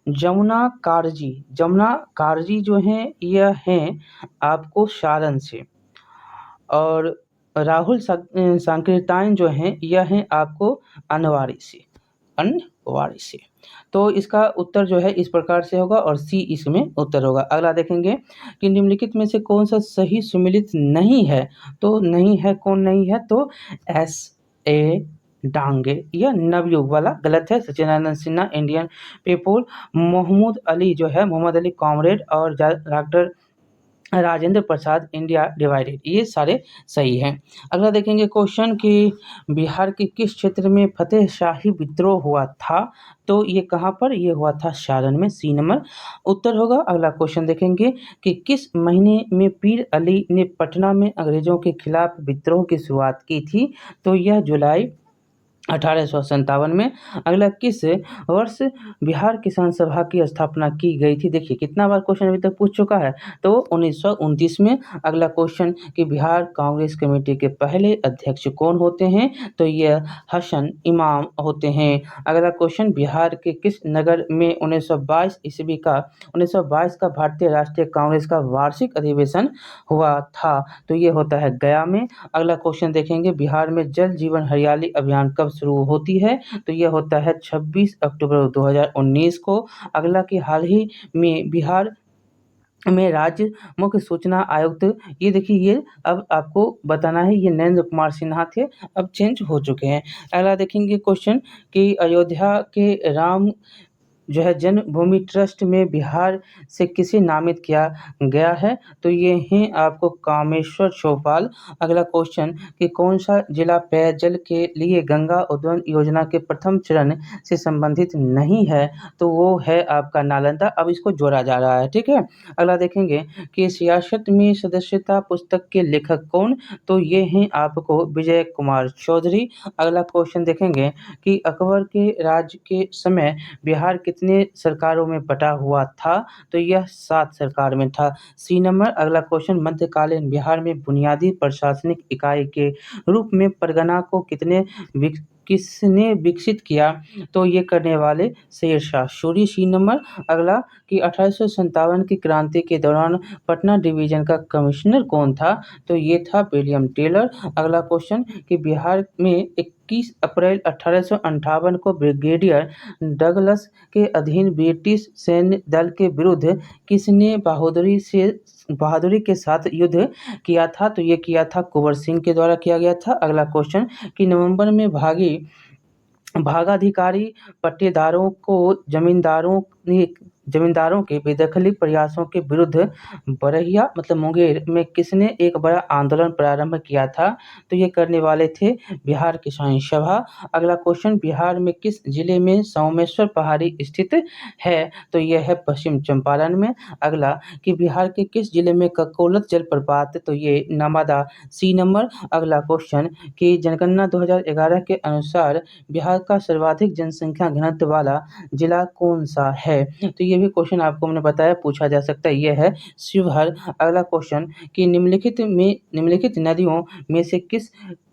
जमुना कारजी जो हैं यह हैं आपको सारण से। और राहुल सांकृत्यायन जो हैं यह हैं आपको अनवारी से। तो इसका उत्तर जो है इस प्रकार से होगा, और सी इसमें उत्तर होगा। अगला देखेंगे कि निम्नलिखित में से कौन सा सही सुमिलित नहीं है, तो नहीं है, कौन नहीं है, तो एस ए डांगे, यह नवयुग वाला गलत है। सच्चिदानंद सिन्हा, इंडियन पीपुल, मोहम्मद अली जो है मोहम्मद अली कॉमरेड, और doctor Rajendra Prasad India divided, ये सारे सही हैं। अगला देखेंगे क्वेश्चन कि बिहार के किस क्षेत्र में फतेह शाही विद्रोह हुआ था, तो ये कहाँ पर, ये हुआ था सारण में, सी नंबर उत्तर होगा। अगला क्वेश्चन देखेंगे कि किस महीने में पीर अली ने पटना में अंग्रेजों के खिलाफ विद्रोह की शुरुआत की थी, तो यह जुलाई 1857 में। अगला किस वर्ष बिहार किसान सभा की स्थापना की गई थी, देखिए कितना बार क्वेश्चन अभी तक पूछ चुका है, तो 1929 में। अगला क्वेश्चन कि बिहार कांग्रेस कमेटी के पहले अध्यक्ष कौन होते हैं, तो यह हसन इमाम होते हैं। अगला क्वेश्चन बिहार के किस नगर में 1922 का भारतीय राष्ट्रीय कांग्रेस का वार्षिक अधिवेशन हुआ था, तो ये होता है गया में। अगला क्वेश्चन देखेंगे बिहार में जल जीवन हरियाली अभियान कब शुरू होती है, तो यह होता है 26 अक्टूबर 2019 को। अगला कि हाल ही में बिहार में राज्य मुख्य सूचना आयुक्त, ये देखिए ये अब आपको बताना है, ये नरेंद्र कुमार सिन्हा थे, अब चेंज हो चुके हैं। अगला देखेंगे क्वेश्चन कि अयोध्या के राम जो है जन्मभूमि ट्रस्ट में बिहार से किसे नामित किया गया है, तो ये हैं आपको कामेश्वर चौपाल। अगला क्वेश्चन कि कौन सा जिला पेयजल के लिए गंगा उद्वहन योजना के प्रथम चरण से संबंधित नहीं है, तो वो है आपका नालंदा। अब इसको जोड़ा जा रहा है, ठीक है। अगला देखेंगे कि सियासत में सदस्यता पुस्तक के लेखक कौन, तो ये हैं आपको विजय कुमार चौधरी। अगला क्वेश्चन देखेंगे कि अकबर के राज के समय बिहार कितने सरकारों में बटा हुआ था, तो यह 7 सरकार में था, सी नंबर। अगला क्वेश्चन मध्यकालीन बिहार में बुनियादी प्रशासनिक इकाई के रूप में परगना को किसने विकसित किया, तो ये करने वाले शेरशाह सूरी, सी नंबर। अगला कि 1857 की क्रांति के दौरान पटना डिवीजन का कमिश्नर कौन था, तो ये था विलियम टेलर। अगला क्वेश्चन कि बिहार में 21 अप्रैल 1858 को ब्रिगेडियर डगलस के अधीन ब्रिटिश सैन्य दल के विरुद्ध किसने बहादुरी के साथ युद्ध किया था? तो ये किया था कुंवर सिंह के द्वारा किया गया था। अगला क्वेश्चन कि नवंबर में भागाधिकारी पट्टेदारों को जमींदारों के बेदखली प्रयासों के विरुद्ध बरहिया मतलब मुंगेर में किसने एक बड़ा आंदोलन प्रारंभ किया था? तो ये करने वाले थे बिहार किसान सभा। अगला क्वेश्चन बिहार में किस जिले में सोमेश्वर पहाड़ी स्थित है? तो यह है पश्चिम चंपारण में। अगला कि बिहार के किस जिले में ककोलत जलप्रपात? तो ये नवादा सी नंबर। अगला क्वेश्चन कि जनगणना 2011 के अनुसार बिहार का सर्वाधिक जनसंख्या घनत्व वाला जिला कौन सा है? तो ये भी क्वेश्चन आपको मैंने बताया पूछा जा सकता है, ये है शिवहर। अगला क्वेश्चन कि निम्नलिखित नदियों में से किस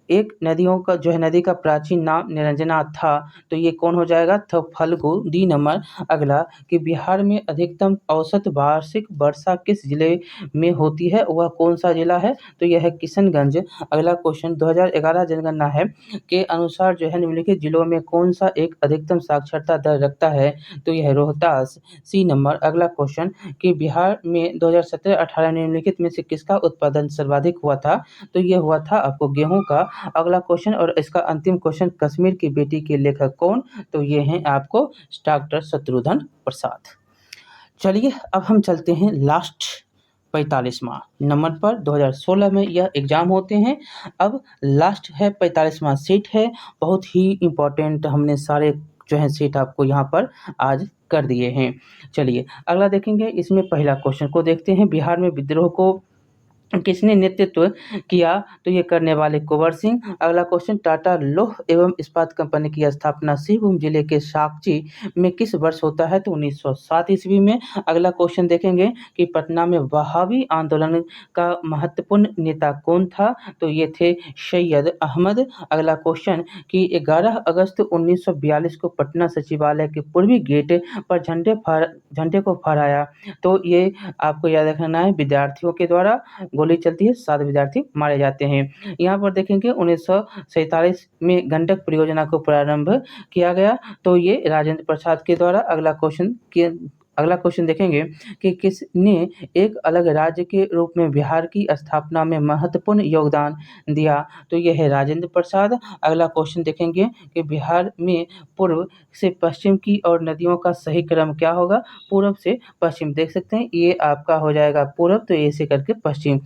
एक नदियों का जो है नदी का प्राचीन नाम निरंजना था? तो ये कौन हो जाएगा? तो फल्गु डी नंबर। अगला कि बिहार में अधिकतम औसत वार्षिक वर्षा किस जिले में होती है? वह कौन सा जिला है? तो यह है किशनगंज। अगला क्वेश्चन 2011 जनगणना है के अनुसार जो है निम्नलिखित जिलों में कौन सा एक अधिकतम साक्षरता दर रखता है? तो यह है रोहतास सी नंबर। अगला क्वेश्चन कि बिहार में 2017-18 निम्नलिखित में से किसका उत्पादन सर्वाधिक हुआ था? तो ये हुआ था आपको गेहूं का। अगला क्वेश्चन और इसका अंतिम क्वेश्चन कश्मीर की बेटी के लेखक कौन? तो ये हैं आपको डॉक्टर शत्रुघ्न प्रसाद। चलिए अब हम चलते हैं लास्ट 45वां नंबर पर। 2016 में यह एग्जाम होते हैं। अब लास्ट है 45वां सीट है, बहुत ही इम्पोर्टेंट। हमने सारे जो है सीट आपको यहाँ पर आज कर दिए हैं। चलिए अगला देखेंगे, इसमें पहला क्वेश्चन को देखते हैं। बिहार में विद्रोह को किसने नेतृत्व किया? तो ये करने वाले कुंवर सिंह। अगला क्वेश्चन टाटा लौह एवं इस्पात कंपनी की स्थापना सिंहभूम जिले के साकची में किस वर्ष होता है? तो 1907 ईस्वी में। अगला क्वेश्चन देखेंगे कि पटना में वहाबी आंदोलन का महत्वपूर्ण नेता कौन था? तो ये थे सैयद अहमद। अगला क्वेश्चन कि 11 अगस्त 1942 को पटना सचिवालय के पूर्वी गेट पर झंडे को फहराया। तो ये आपको याद रखना है, विद्यार्थियों के द्वारा गोली चलती है, 7 विद्यार्थी मारे जाते हैं। यहाँ पर देखेंगे 1947 में गंडक परियोजना को प्रारंभ किया गया, तो ये राजेंद्र प्रसाद के द्वारा। अगला क्वेश्चन देखेंगे कि किसने एक अलग राज्य के रूप में बिहार की स्थापना में महत्वपूर्ण योगदान दिया? तो यह है राजेंद्र प्रसाद। अगला क्वेश्चन देखेंगे कि बिहार में पूर्व से पश्चिम की और नदियों का सही क्रम क्या होगा? पूर्व से पश्चिम। देख सकते हैं ये आपका हो जाएगा पूर्व, तो ऐसे करके पश्चिम।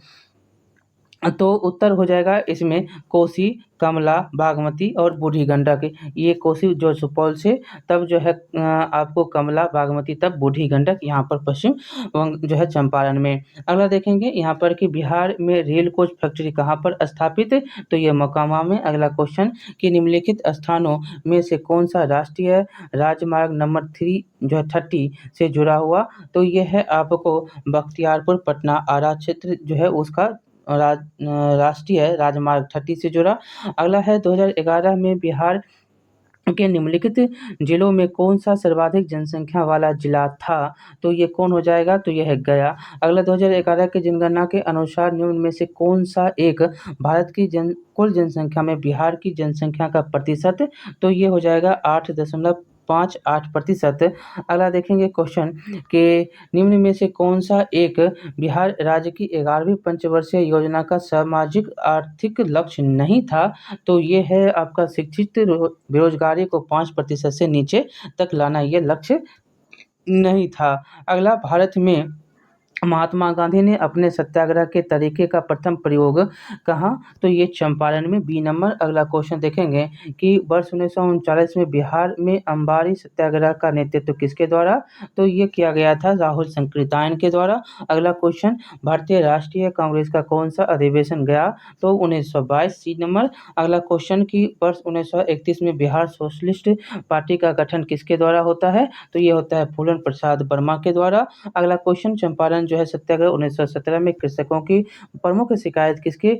तो उत्तर हो जाएगा इसमें कोसी, कमला, बागमती और बूढ़ी गंडक। ये कोसी जो सुपौल से, तब जो है आपको कमला, बागमती, तब बूढ़ी गंडक यहाँ पर पश्चिम जो है चंपारण में। अगला देखेंगे यहाँ पर कि बिहार में रेल कोच फैक्ट्री कहाँ पर स्थापित? तो ये मोकामा में। अगला क्वेश्चन कि निम्नलिखित स्थानों में से कौन सा राष्ट्रीय राजमार्ग नंबर 3 जो है 30 से जुड़ा हुआ? तो ये है आपको बख्तियारपुर पटना आरा क्षेत्र जो है उसका राष्ट्रीय राजमार्ग 30 से जुड़ा। अगला है 2011 में बिहार के निम्नलिखित जिलों में कौन सा सर्वाधिक जनसंख्या वाला जिला था? तो ये कौन हो जाएगा? तो यह है गया। अगला 2011 की जनगणना के अनुसार निम्न में से कौन सा एक भारत की कुल जनसंख्या में बिहार की जनसंख्या का प्रतिशत? तो ये हो जाएगा 8.58%। अगला देखेंगे क्वेश्चन के निम्न में से कौन सा एक बिहार राज्य की 11वीं पंचवर्षीय योजना का सामाजिक आर्थिक लक्ष्य नहीं था? तो ये है आपका शिक्षित बेरोजगारी को 5% से नीचे तक लाना, ये लक्ष्य नहीं था। अगला भारत में महात्मा गांधी ने अपने सत्याग्रह के तरीके का प्रथम प्रयोग कहाँ? तो ये चंपारण में, बी नंबर। अगला क्वेश्चन देखेंगे कि वर्ष 1939 में बिहार में अंबारी सत्याग्रह का नेतृत्व किसके द्वारा? तो ये किया गया था राहुल संकृतायन के द्वारा। अगला क्वेश्चन भारतीय राष्ट्रीय कांग्रेस का कौन सा अधिवेशन गया? तो 1922, सी नंबर। अगला क्वेश्चन कि वर्ष 1931 में बिहार सोशलिस्ट पार्टी का गठन किसके द्वारा होता है? तो ये होता है फूलन प्रसाद वर्मा के द्वारा। अगला क्वेश्चन चंपारण जो है सत्याग्रह 1917 में कृषकों की प्रमुख शिकायत किसके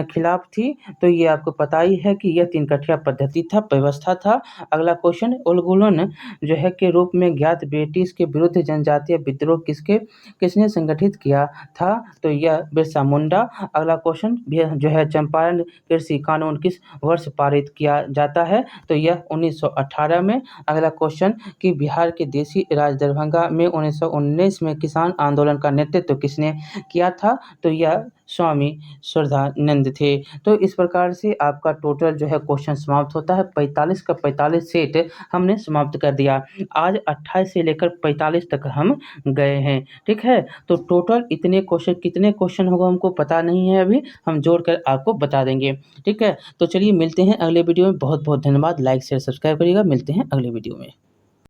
खिलाफ थी? तो ये आपको पता ही है कि यह 3 कठिया पद्धति था, व्यवस्था था। अगला क्वेश्चन, उलगुलन जो है के रूप में ज्ञात ब्रिटिश के विरुद्ध जनजातीय विद्रोह किसने संगठित किया था? तो यह बिरसा मुंडा। अगला क्वेश्चन जो है, चंपारण कृषि कानून किस वर्ष पारित किया जाता है? तो यह 1918 में। अगला क्वेश्चन कि बिहार के देशी राज दरभंगा में 1919 में किसान आंदोलन का नेतृत्व किसने किया था? तो यह स्वामी श्रद्धानंद थे। तो इस प्रकार से आपका टोटल जो है क्वेश्चन समाप्त होता है। 45 का 45 सेट हमने समाप्त कर दिया। आज 28 से लेकर 45 तक हम गए हैं, ठीक है। तो टोटल इतने क्वेश्चन, कितने क्वेश्चन होगा हमको पता नहीं है, अभी हम जोड़कर आपको बता देंगे, ठीक है। तो चलिए मिलते हैं अगले वीडियो में। बहुत बहुत धन्यवाद। लाइक शेयर सब्सक्राइब करिएगा। मिलते हैं अगले वीडियो में।